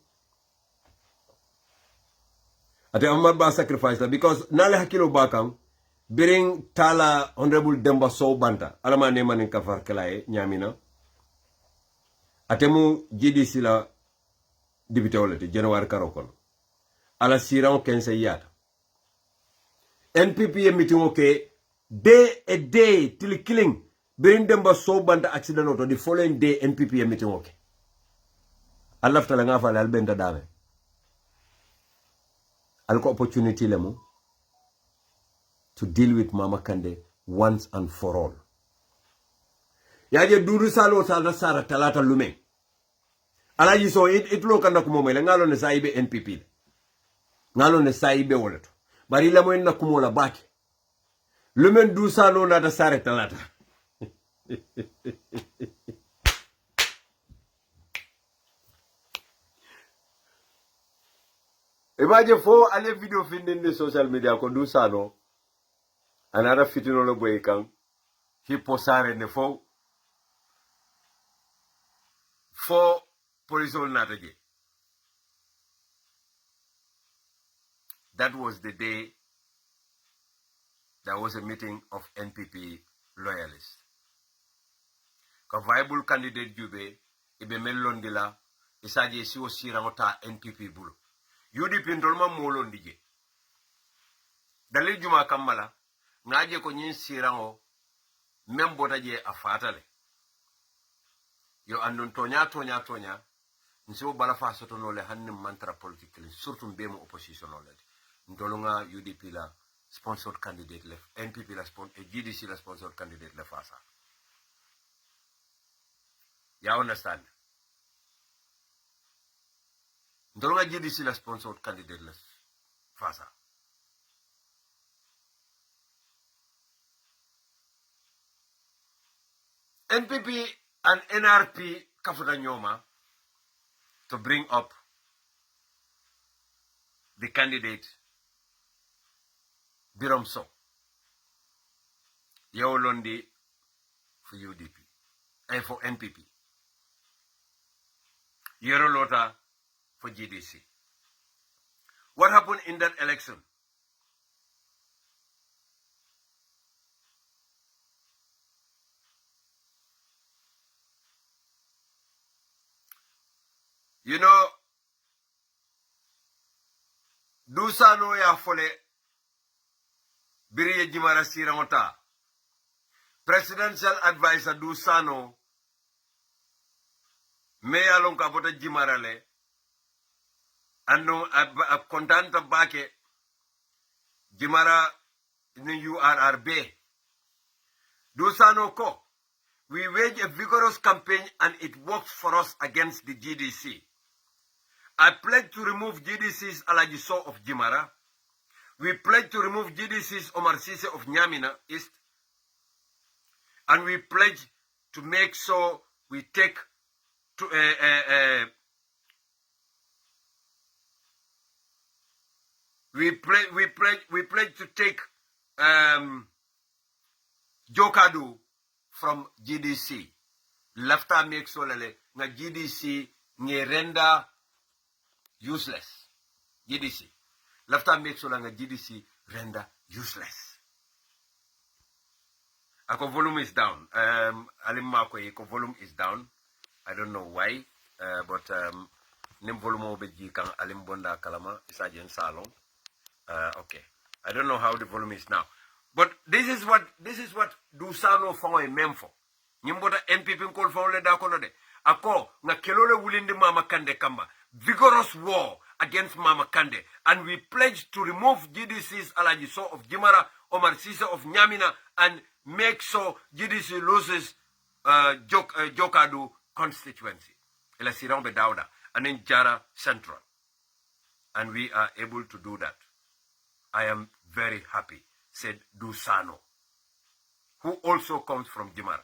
ate Ahmad Ba sacrifice la because nale hakilo bakam bring tala honorable Demba Sow Banta alama ne manin kafar kalaye nyamina ate mu jidi sila député wolete January karo kono ala siran kense yata NPP e meeting okay day a day till killing bring them ba so banda accident auto the following day NPP e meeting okay Allah tala nga fa al benta dame al ko opportunity lemu to deal with Mama Kande once and for all yaje duru salo sala sara talata lume ala yiso it lo kanda kumo mele ngalo ne saibe NPP ngalo ne saibe woleto bari la mo na kumo la baki lumen du salo na da sare talata imagine fo ale video findin de social media ko du salo anara fitino lo boy kan hi posare ne fo police nata je. That was the day there was a meeting of NPP loyalists. Ka viable candidate jube ibe mellondila isaje si o sirangota NPP bulu. UDP ndolma molondi je. Dalil juma kamala ngaje ko nyin sirango membota je afatale. Yo andon tonya nso bala fa soto no le hannim mantra politique surtout mbemo opposition no le ndolunga UDP la sponsored candidate le NPP la sponsor GDC la sponsored candidate le fasa ya understand ndolunga GDC la sponsored candidate le fasa NPP and NRP kafuta nyoma to bring up the candidate Biram So Yawlondi for UDP and for NPP Yerolota for GDC. What happened in that election? You know, Dusano ya fole Biriye Jimara Siramota. Presidential advisor Dusano Meya Lonka Bota Jimarale Ano a contanta bake Jimara in URRB. Dusano ko. We wage a vigorous campaign and it works for us against the GDC. I pledge to remove GDC's Alajiso of Jimara. We pledge to remove GDC's Omar Sise of Nyamina East. And we pledge to make sure we take to we pledge to take Jokadu from GDC. Lafta make sure nga GDC nge render useless. GDC. Lafta make sure nga GDC render useless. Ako volume is down. Alimma ko volume is down. I don't know why. But nim volume obeji kan alim bonda kalama isajen salon. Okay. I don't know how the volume is now. But this is what Dusano fongo memfo. Nyimboda NPP call for le da kono de. Ako nga kelole wulindi Mama Kande kamba. Vigorous war against Mama Kande. And we pledge to remove GDC's Alajiso of Jimara, Omar Sise of Nyamina, and make sure GDC loses Jokadu constituency. Ela Sirambe Dauda. And in Jara Central. And we are able to do that. I am very happy, said Dusano, who also comes from Jimara.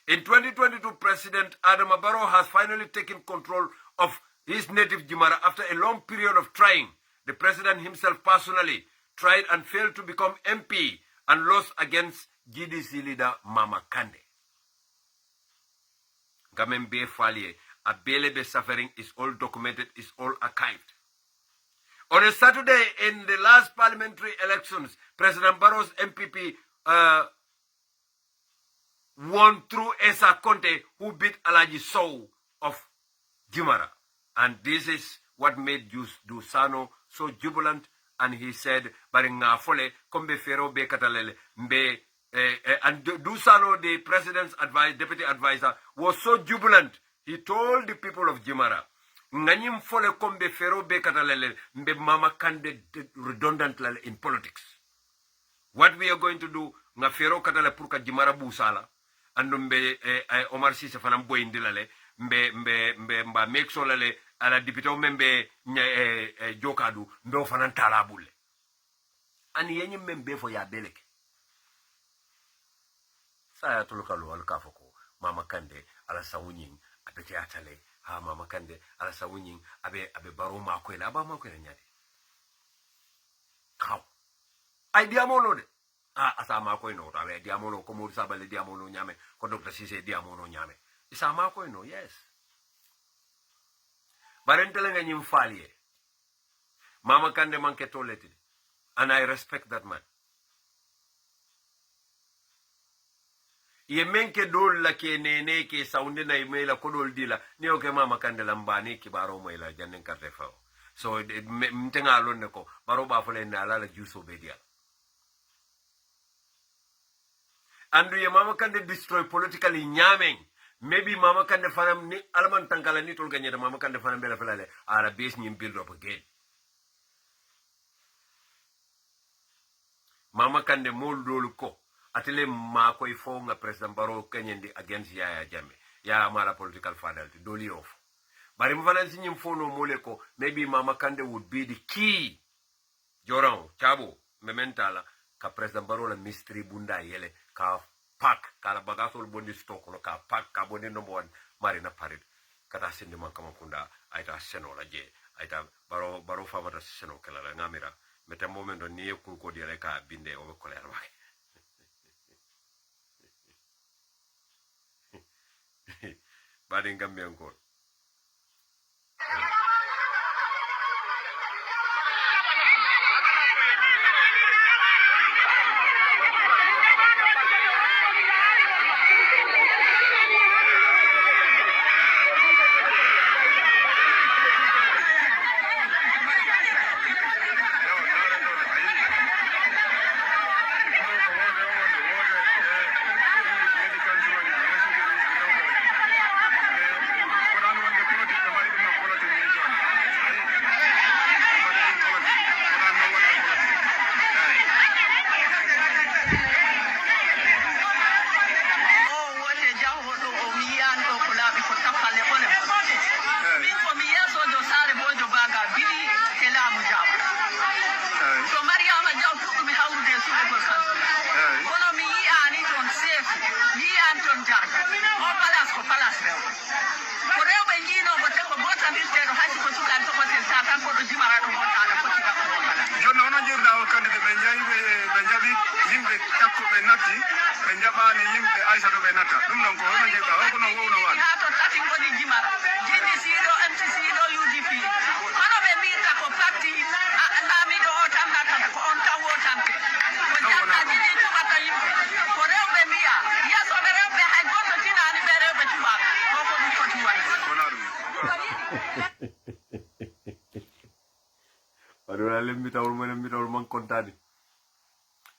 In 2022, President Adam Barrow has finally taken control of his native Jimara after a long period of trying. The president himself personally tried and failed to become MP and lost against GDC leader Mama Kande. Gamembe Falie, Abelebe suffering is all documented, is all archived. On a Saturday in the last parliamentary elections, President Barrow's MPP won through Esa Conte, who beat Alaji Sow of Jimara. And this is what made Dusano so jubilant. And he said, "Baringa fole kombe fero be katalele mbe." And Dusano, the president's deputy advisor, was so jubilant. He told the people of Jimara, "Nganyim fole kombe fero be katalele mbe mama kande redundant in politics. What we are going to do, nga fero katale purka Jimara busala, and mbe Omar Sise fanam boy indilale mbe mba make sure lale ala dipito membe jokadu ndo fanan talabule ani yenyi membe fo ya beleke saya tulukalu al kafoko mama kande ala sawunyin abete atale ha mama kande ala sawunyin abe baro mako ila aba mako ila nyade kaw ay diamolo de asa mako no abe diamolo ko mo sabale diamolo nyame ko docteur Cissé diamolo nyame isa mako no yes barentele nga nyim falie mama kande manke toleti and I respect that man. Ye menke dol la ke nene ke saunde na imela kodol dila ni oke mama kande lambani ki baro mo ila jannen karte fa so mtenga lonne ko baro ba fole na ala la juso bedia andu ye mama kande destroy politically nyameng maybe mama kande fanam ni alaman tankala ni tol ganyeta mama kande fanam bela felale ala base nyim build up again. Mama kande mol dolu ko atele ma koy fo nga president Barrow kenyendi against Yaya Jammeh ya mala political fatality doli off bari mvanansi nyim fo no mole ko maybe mama kande would be the key joran chabo mementala ka president Barrow la mystery bunda yele ka pack kala bagasol bondi stock no ka pack ka bondi number 1 marina parid kata sindi man kama kunda aita seno la je aita Barrow famata seno kala la ngamira mete momento ni ku ko dire ka binde o ko leer wax badi Gambia encore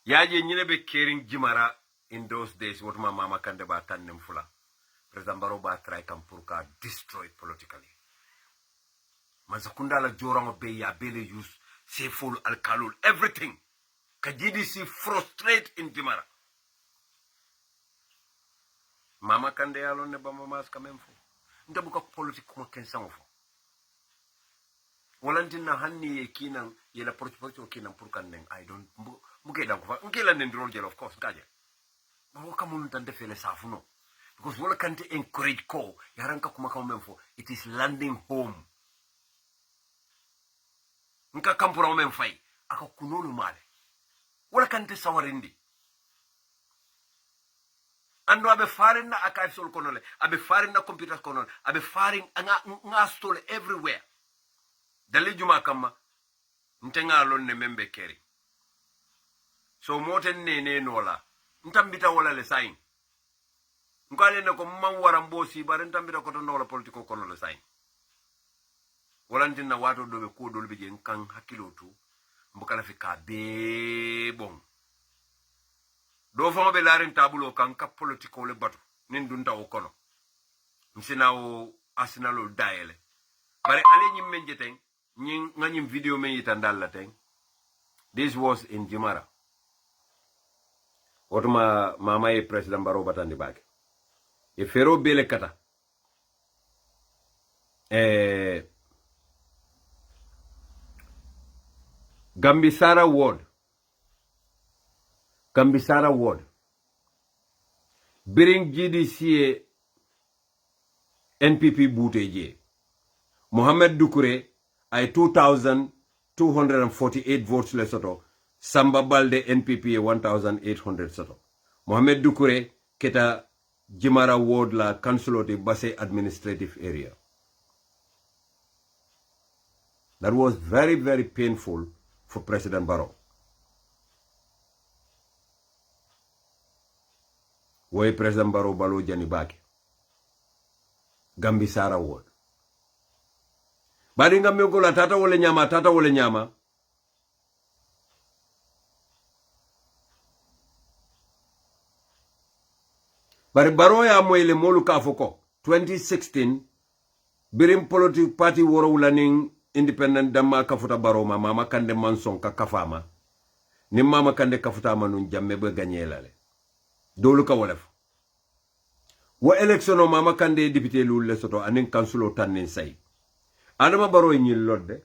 Yaje nyine be caring Jimara in those days what my mama kande ba tanem fula president Barrow ba try kam pour ka destroy politically mazakunda la jorango be ya bele use say full alkalul everything ka GDC frustrate in Jimara mama kande yalo ne ba mama ska même fo ndabu ko politique ko ken sango fo walantina hanni ye kinan ye la porte kinan pour kan nen I don't muke da ko fa ngela nen role of course kaje mo kamun tan defele safuno because wala kante encourage ko yaranka kuma kam memfo it is landing home nka kampura men fay aka kunonu male wala kante sawarindi ando abe farin na archive sol konole abe farin na computer konole abe farin nga stole everywhere dali juma kama ntenga lon ne membe keri so moten ne nola ntambita wala le sain ngale ne ko man waram bosi bare ntambita ko to nola politiko kono le sain walantin na wato dobe ko dolbe je kan hakilo tu mbukala fi ka be bon do fama be larin tabulo kan ka politiko le batu nin dunta o kono msina o arsenal daele bare ale nyim men jeten nyin nganyim video men yitandal la ten. This was in Jimara. Otuma mama e president Barrow batandi bake e fero bele kata Gambisara ward biring GDC NPP bouteje Mohamed Doucouré ay 2,248 votes le soto Samba Balde NPP 1,800 soto Mohamed Doucouré keta Jimara ward la councilor Basse administrative area. That was very, very painful for President Barrow. Woy President Barrow balo jani baki. Gambisara ward. Bari nga myokola tata wole nyama. Bari Barrow ya moyle molu kafoko 2016 birim politic party woro wulaning independent damma kafuta Barrow mama kande manson ka kafama ni mama kande kafuta manun jamme be ganyelale dolu ka wolef wo election o mama kande député lul le soto anin councilor tanin say Adama Barrow ñil lodde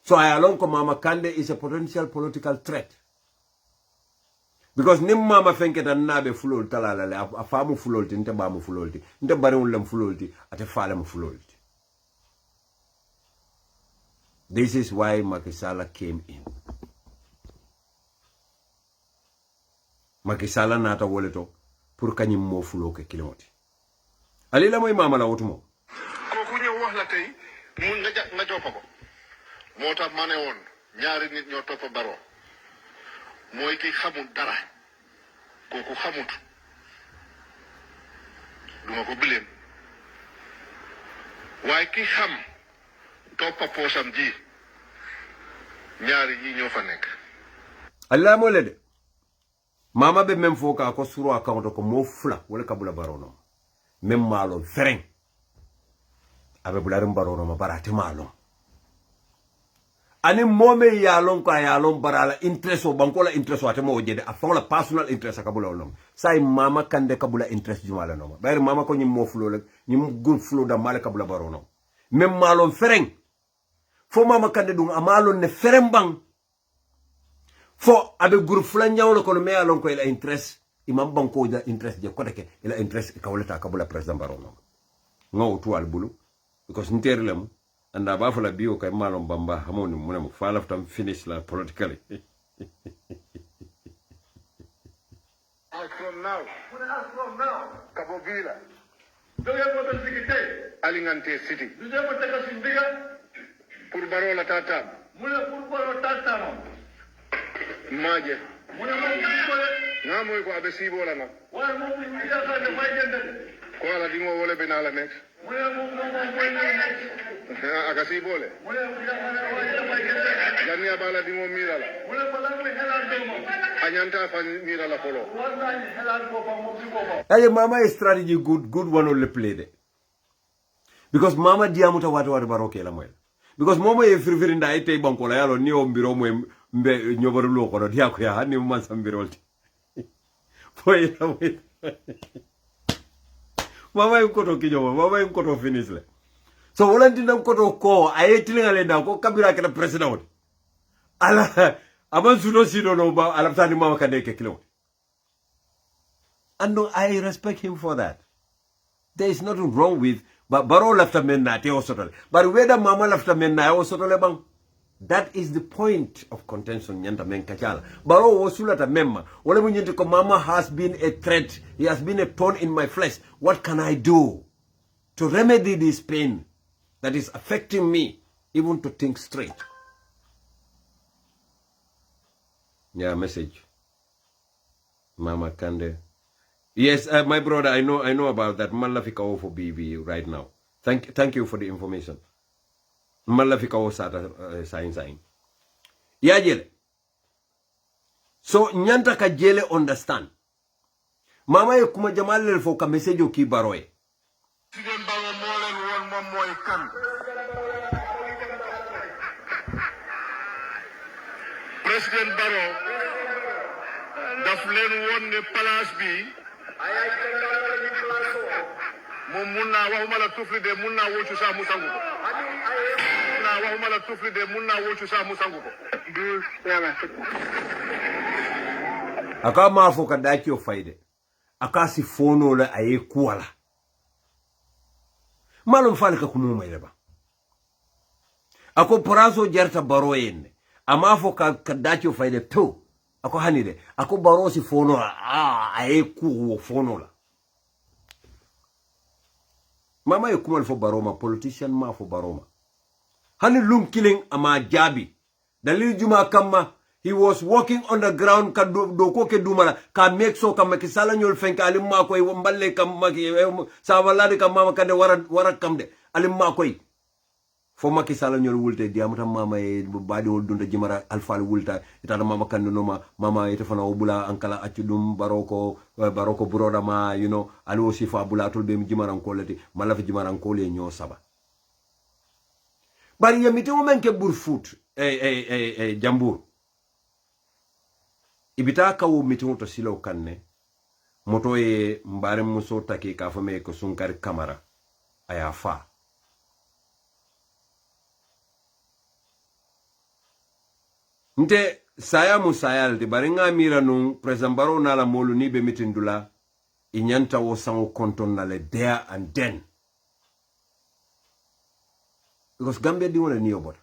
so I alone ko mama kande is a potential political threat because nim mama fenketa nabe fulol talalale a famu fulolti nte bamu fulolti nte bariwul lam fulolti ate falam fulolti. This is why Macky Sall came in. Macky Sall nata woleto pour kanyim mo fulo ke kilimoti alila moy mama la wotumo ko ku ñew wax la tay mu nga joppa ko motax mané won ñaari nit ñoo top Barrow moy ki xamul dara koku xamut duma ko bilen way ki xam topa posam ji ñaari yi ñoo fa nek Allah mo lede mama be même foka ko suro account ko mo fula wala kabula Barrow no même malo fereng abe bularim Barrow no ma barate malo ani mome yalon ko yalon barala interest o bankola interest wate mo jede a fawla personal interest kabula olom say mama kande kabula interest jumala no bayr mama ko nyim mo fulo le nyim gun fulo da mala kabula Barrow no même malon fereng fo mama kande dum amalon ne fereng bang fo abe groupe fula nyawlo ko me yalon ko ila interest imam banko da interest je ko deke ila interest kawlata kabula president Barrow no ngaw tuwal bulu because nterlem anda ba fala biyo kay malom bamba hamoni munam fala tam finish la politically from now Cabo Vila Alingante City pour Barrow la tata maje ngamoy ko abe sibo la na ko ala dingo wole benala nek akasi bole jania bala dingo mirala anyanta fa mirala polo aye mama is strategy good one only play de because mama diamuta watu Barrow ke la moy because momo e frifiri nda ite banko la yalo ni o mbiro mo mbe nyobaru lo ko dia ko ya ni man sambirolti foi la moy mama yukoto kijomo mama yukoto finish le so wolanti ndam koto ko ayetilinga le nda ko kabira kala president ala aban suno sino no ba ala tani mama kande ke kilo and no, I respect him for that. There is nothing wrong with but Barrow left a men na te osotole but whether mama left a men na osotole bang that is the point of contention nyanta men kachala Barrow wosulata memma wala munyenti ko mama has been a threat, he has been a thorn in my flesh. What can I do to remedy this pain that is affecting me even to think straight? Yeah, message Mama Kande. Yes, my brother, I know about that. Malafika for BB right now. Thank you for the information. malla fi kawo sata sain ya jele so nyanta ka jele understand mama ye kuma jamal le fo ka message ki baroye President Barrow moo leen woon moom mooy kan. President Barrow daf leen woon ne place bi moom mun naa waxuma la tufli de mun naa wóccu saa mu sangu ko. waxuma la tufli de mun naa wóccu saa mu sangu ko. aka ma fo ka daki o fayde aka si fono la aye kuwala malum falka kumu mai ba ako poraso jarta baro yenne ama fo ka daki o fayde to ako hanide ako baro si fono la aye ku fono la mama ye kumal fo baroma politician ma fo baroma hani lum killing ama jabi dalil juma kamma he was walking on the ground ka do ko ke dumala ka make so kam ki sala nyol fenka alim ma koy mballe kam maki sa walade kam mama kande wara kam de alim ma koy fo maki sala nyol wulte diamata mama e badi wol dunda jimara alfal wulta ita mama kande no mama ite fana obula ankala accu dum baroko buroda ma you know ali aussi fa bulatul be jimaran ko lati mala fi jimaran ko le nyo saba bari yamite mo men ke burfoot jambur ibita kawo mitin to silo kanne moto ye mbare muso taki ka fame ko sunkar kamara aya fa nte saya musayal de baringa mira nun president baro na la molu ni be mitin dula inyanta wo sango konton na le there and then because Gambia di wala niyo bota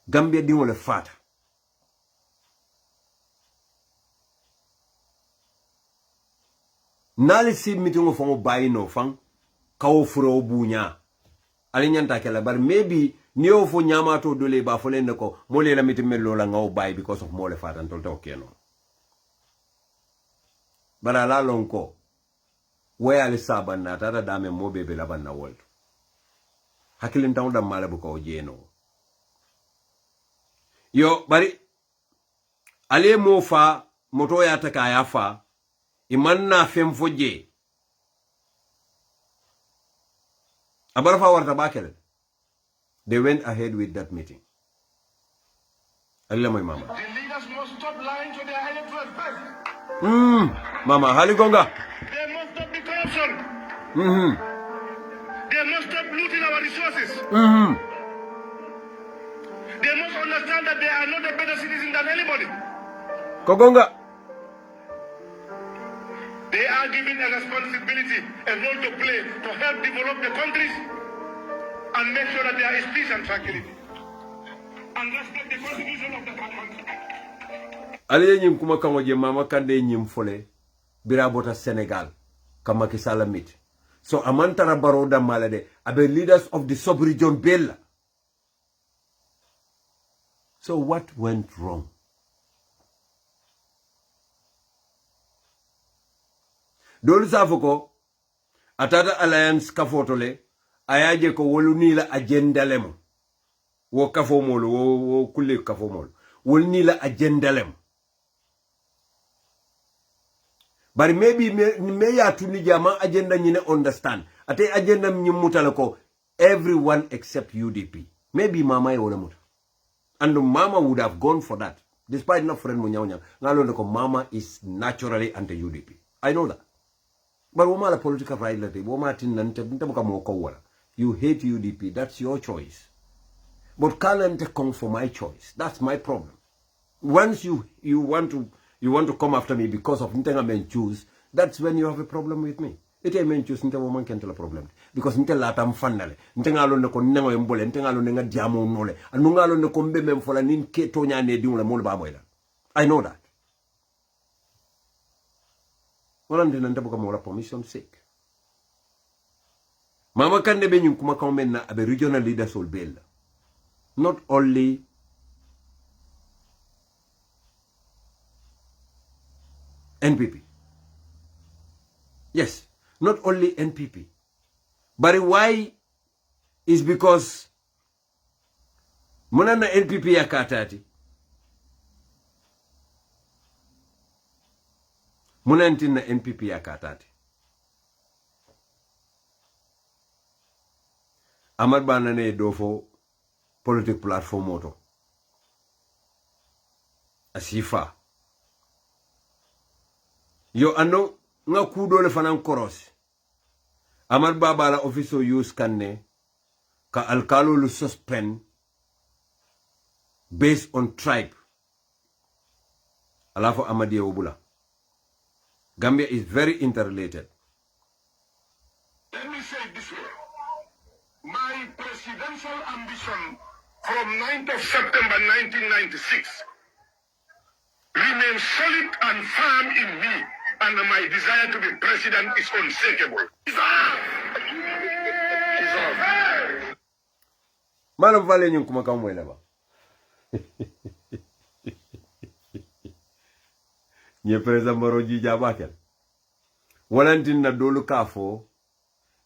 Gambia di wala fata nali si mitingo fango bayino fang kawo furo bunya ali nyanta kala bar maybe niyo fo nyama to dole ba fo len ko mole la mitim mel la ngaw bay because of mole fatan tol to keno bara la lonko we ali saban na tata dame mo bebe la ban na wolto hakilin taw dam mala bu ko jeno yo bari ale mo fa moto ya taka ya fa imanna fem foje abarafa warta bakel they went ahead with that meeting Allah my mama The leaders must stop lying to their electorate first. mama haligonga They must stop the corruption. They must stop looting our resources. They must understand that they are not a better citizen than anybody. kogonga They are given a responsibility, a role to play to help develop the countries and make sure that there is peace and tranquility. And respect the constitution of the country. aliye nyim kuma kango je mama kande nyim fole birabota Senegal kama kisala mit so amantara baroda malade abe leaders of the sub-region bella so what went wrong dolu safoko atata alliance kafotole ayaje ko woluni la agenda lemo wo kafo molo wo kulle kafo molo wolni la agenda lemo bari maybe me ya tuni jama agenda nyine understand ate agenda nyimutala ko everyone except UDP maybe mama wala muta and mama would have gone for that despite not friend munyawnya ngalo ko mama is naturally anti UDP I know that but woma la political right late woma tinante ntabuka moko wala you hate UDP that's your choice but can't come for my choice that's my problem once you want to come after me because of ntenga men choose that's when you have a problem with me ite men choose nte woman kentela problem because nte lata mfandale ntenga lo ne ko nengo mbole ntenga lo ne nga diamo nole anu nga lo ne ko mbe mem fola nin ke to nyane di wala mol ba moyla I know that wala ndina ndabuka mo la permission sake mama kande be nyum kuma kaw men na abe regional leaders ol bella not only NPP. Yes, not only NPP. But why is because Munana NPP ya katati. Munantina NPP ya katati. Amad banane dofo politic platform moto. Asifa. Yo ano nga kudo le fanan koros. Amad baba la office use kanne ka alkalo lu suspend based on tribe. Alafo Amadiya Obula. Gambia is very interrelated. Let me say it this way. My presidential ambition from 9th of September 1996 remains solid and firm in me, and my desire to be president is unshakable. Malam vale nyum kuma kamwela ba. Nye preza maroji jabakel. Walantin na dolu kafo,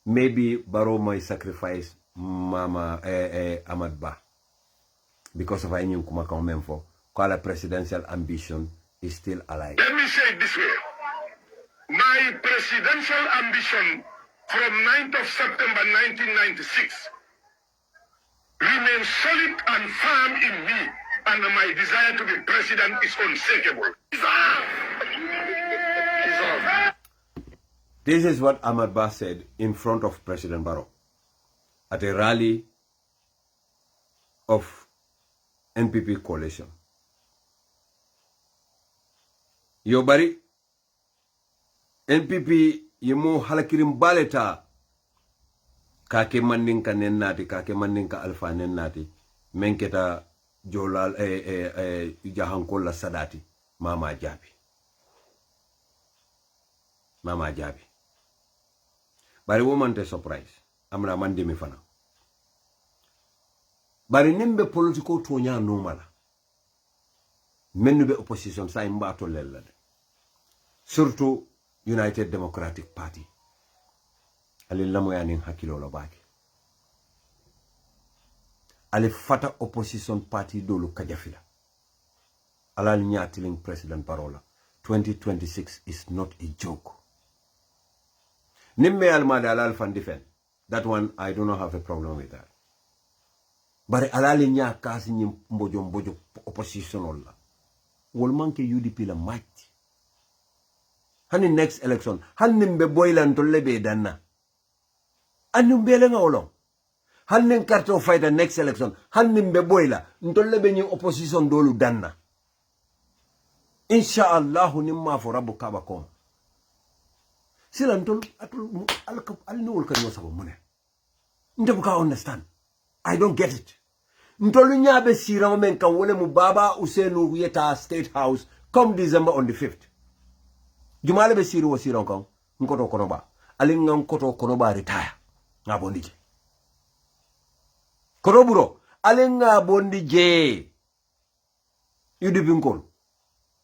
maybe Baro may sacrifice Mama Ahmad Ba. Because of anything kuma kamemfo. Kala presidential ambition is still alive. Let me say it this way. My presidential ambition from 9th of September 1996 remains solid and firm in me, and my desire to be president is unshakable. This is what Ahmad Ba said in front of President Barrow at a rally of NPP coalition. Yo bari NPP yemo halakirim baleta kake mandinka nennati kake mandinka alfa nennati menketa jolal jahankola sadati mama jabi bari woman te surprise amna mandimi fana bari nimbe political tonya normala mennu be opposition sa imbato lellade surtout United Democratic Party ali lamo yanin hakilo lo baki ali fata opposition party dolu kajafila alal nyatiling president parola 2026 is not a joke. Nimme almada alal fan defend. That one I do not have a problem with that. But alali nya kasi nyim mbojo opposition olla. Wol manke UDP la might. Hani next election hani mbe boylan to lebe danna. Anu mbele nga olong. Hani karto fight next election hani mbe boyla ntolle nyi opposition dolu danna. Insha Allah nimma fo rabu kaba kom. Sila ntol atul alnul kan yosabo mune. Ndebu ka understand. I don't get it. Ntolu nyabe sira men kan wole mu baba Usenu yeta State House come December on the 5th. Jumale be siri wo sira kan nkoto konoba. Alinga nkoto konoba retire. Ngabondije. Koroburo alinga bondije. UDP nkol.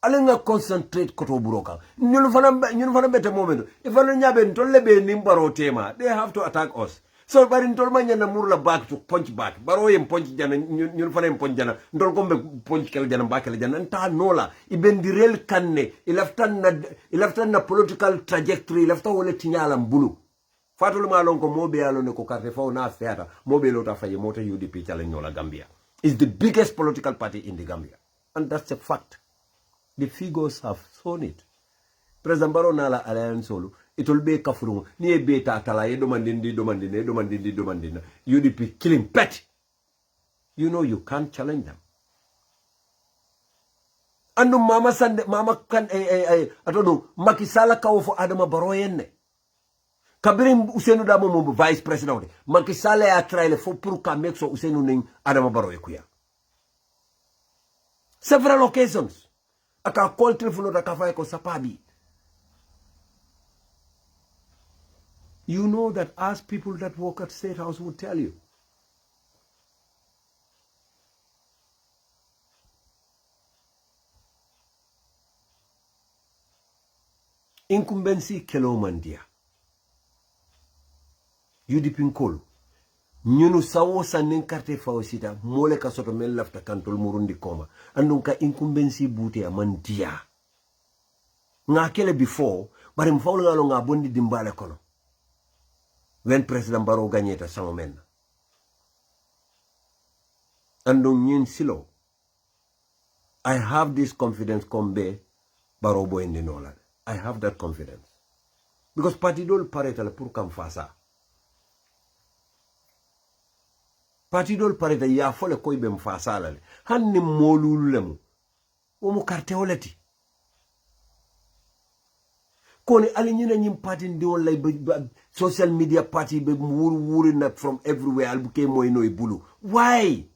Alinga concentrate koto buroka. Nyunu fana bete moment. Ifana nyabe ntolle be nimbaro tema. They have to attack us. So bari ntol ma nyana murla back to punch back. Baro yem punch jana nyunu fana yem punch jana. Ntol kombe punch kel jana bakel jana. Nta nola. Ibendirel kanne. Ilaftan na political trajectory. Ilaftan wole tinyala mbulu. Fatulu malonko mobe alone ko karte fa na theater. Mobe lota faye moto UDP challenge nyola Gambia. It's the biggest political party in the Gambia. And that's a fact. The figures have shown it. President Barrow nala alliance solo. It will be kafurungu. Ni beta tala ye domandindi. UDP killing pet. You know you can't challenge them. Anu mama sande mama kan atodo makisala kawo fo Adama Barrow yenne. Kabirim Usenu Dabo mo vice president. Makisala ya traile fo pour ka make so Usenu ning Adama Barrow kuya. Several occasions. Aka call telephone da kafa ko sapabi. You know that as people that work at State House would tell you. Incumbency kelo mandia. UDP nkolo. ñunu sawo sanin carte fawsita mole ka soto men lafta kantol murundi koma andun ka incumbency bute man dia nga kele before bari mfawlo ngalo nga bondi dimbale kono when president Barrow gagneta samo men andun ñin silo I have this confidence kombe Barrow boyndi nola I have that confidence because parti dol pareta la pour kam fasa parti dol pareta ya fole koy be mfasala le hanni molulu lemu o mu carte wolati koni ali ñina ñim parti ndi won lay social media party be wuri na from everywhere albuke moy noy bulu why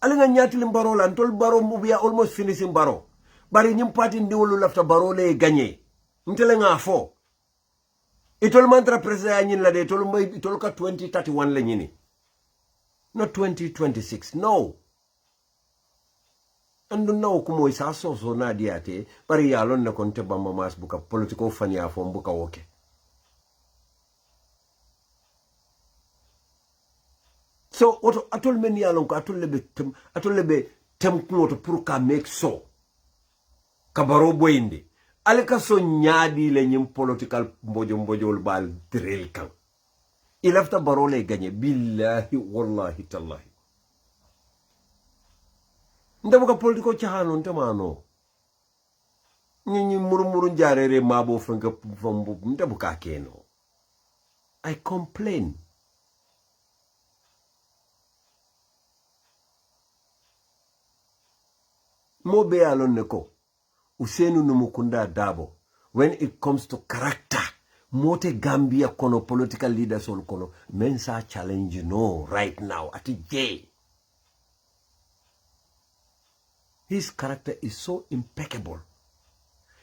ali nga ñaatili Barrow la ntol Barrow mu ya almost finishing Barrow bari ñim parti ndi wolu lafta Barrow le gagner ntele nga fo itol mantra president ñin la de itol ka 2031 la ñini not 2026 no andu naw ko moy sa so na diate bari ya lon ne kon te bamba mas buka political fania fo buka woke so oto atol men ya lon ko atol lebe tem ko to pour ka make so ka Barrow boyinde alka so nyaadi le ñim political mbojo bal drel kan ilafta Barrow le gagné billahi wallahi tallahi ndabo ka political chahano ntamano ñi murmuru njaarere mabo fanka fambu ndabo ka keno I complain mo be alon ne ko Usenu Numukunda Dabo, when it comes to character, mote Gambia kono political leaders all kono, mensa challenge no right now at J. His character is so impeccable.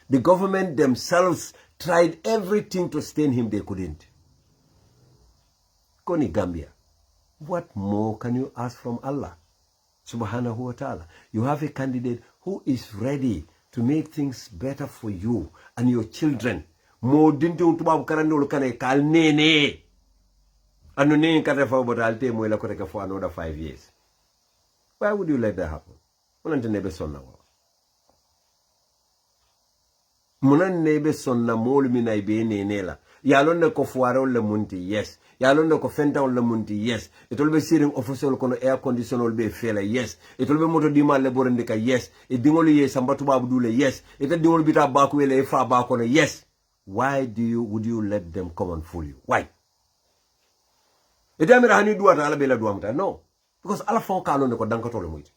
The government themselves tried everything to stain him, they couldn't. Koni Gambia, what more can you ask from Allah? Subhanahu wa ta'ala. You have a candidate who is ready to make things better for you and your children. Mo dinte un tubabu karandolo kane kal nene. Anu nene kata fa but alte mo ila koteka for another 5 years. Why would you let that happen? Munante nebe sonna wa. Munan nebe sonna molu mina ibe nene la. Yalon ne ko fuaro le munti yes. Yalon ne ko fenta on le munti yes. Itolbe siring official kono air conditioner be fela yes. Itolbe moto dima le borendika yes. Idingoli yes ambatu babu dule yes. Ita dingoli bita baku wele efa bakono yes. Why would you let them come and fool you? Why? Ita amira hani duwa ta ala bela duwa muta no. Because ala fon kalo ne ko dankato le muiti.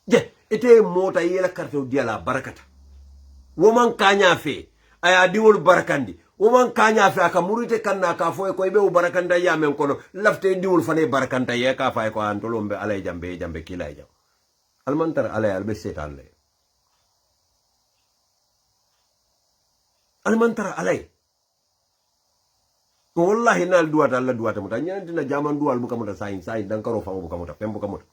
Je, ite mota yela karte dia la barakata. Woman kanya fe aya dingol barakandi. Woman kanya fe aka murite kanna ka fo ko ibe barakanda ya men kono lafte diwul fane barakanta ye ka fa ko antolombe alay jambe kilay jam almantar alay albe setan le almantar alay wallahi nal duwata alla duwata muta nyantina jaman duwal buka muta sain dan karo fa buka muta pem buka muta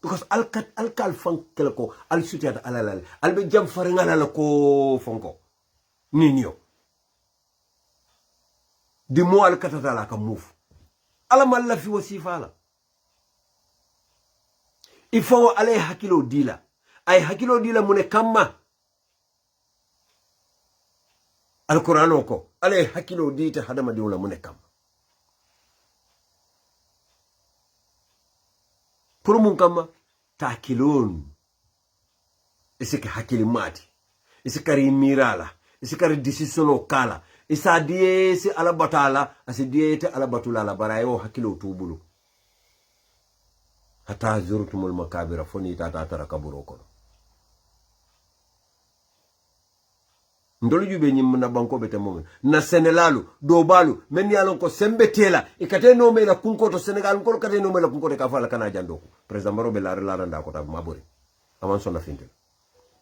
because alkal fankel ko al sutiata alal albe jam fare ngala ko fonko ninio di mo al katata la ka move ala malla fi wasifa la ifo alay hakilo dila ay hakilo dila mune kamma alquran ko alay hakilo dita hadama diwla mune kamma pour mun kamma takilon isiki hakili mati isikari mirala isikari decision kala isa die si alabatala asi die te alabatula la barayo hakilo tubulu hata zurtumul makabira foni tata tarakaburo kono ndolu jube nyim na banko bete mom na Senegalu do balu men yalon ko sembe tela ikate no mela kunko to Senegal ko kate no mela kunko de ka fala kana jandoko president Barrow be la nda ko ta mabori aman sonna fintel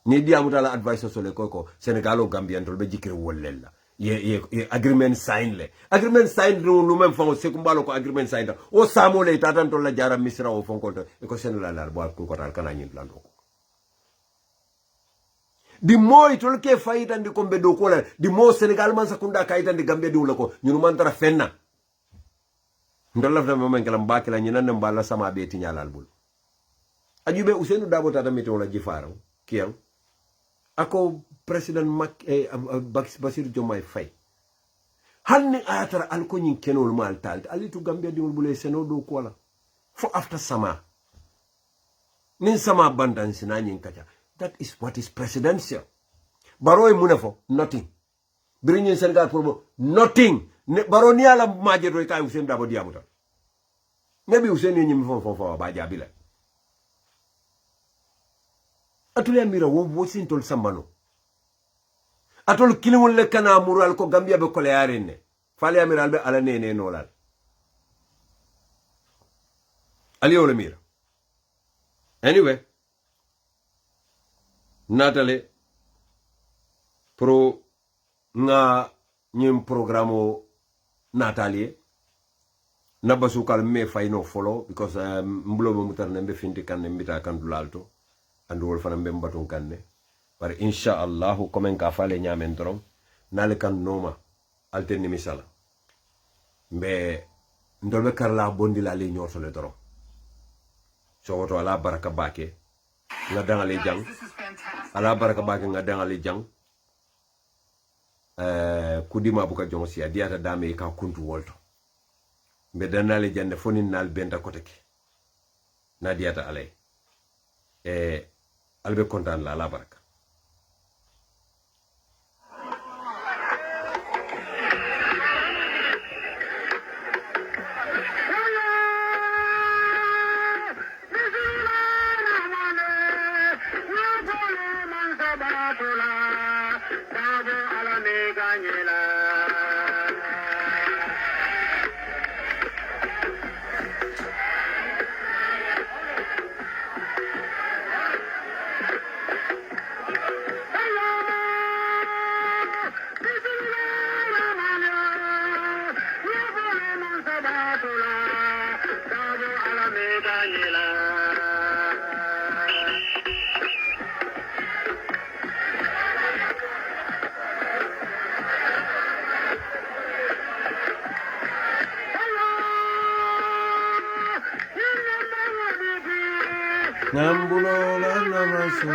ni di amutala advice so le ko Senegal o Gambia ndol be jikir wollella ye agreement sign lu même fon se kumbalo ko agreement sign o samo le tatan to la jara misra o fon ko to e ko Senegal la bo ko tal kana nyin lando di mo itol ke fayita ndi kombe do ko la di mo Senegal man sakunda kayita ndi Gambia di wala ko ñun man tara fenna ndolla fa mo men kala mbaki la ñinan mbala sama be ti ñalal bul ajube Ousseynou Dabo tata meto la jifaro kiyam ako president Basir Diomaye Faye hanni atara alko nyin kenol mal talta alitu Gambia di bule seno do ko la fo after sama nin sama bandance na nyin kacha. That is what is presidential. Baroy munefo nothing. Birin Senegal pour nothing. Baro ni ala maje do kay Ousseynou Dabo diabuta. Maybe Ousseynou nyim fo ba jabila. Atule amira wo sintol sambano. Atol kilimul le kana mural ko Gambia be kole yarene. Fale amiral be ala nene nolal. Ali ole mira. Anyway, natale pro nga nyim programo natalie nabasu kal me fayno follow because mbulo mo mutarne be finti kanne mbita kan dulalto andu wol fana be mbaton kanne par insha Allah comme ka fale nyamen trom nale kan noma alterni misala be ndolbe karla bondila li ñorso le trom so woto ala baraka bake nga dangali jang ala baraka bake nga dangali jang kudima buka jongo si adiata dame ka kuntu wolto be danale jande fonin nal benta koteke na diata alay albe kontan la ala baraka Nambulo la namasu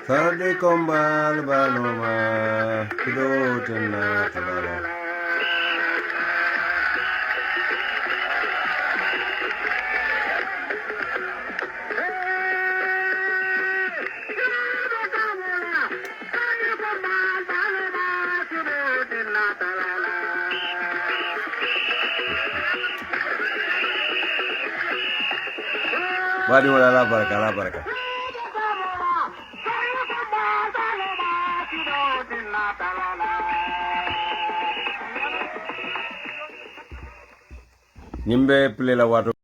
Sarde kombal baloma kido tena tabala Wadi wala la baraka Nimbe pile la watu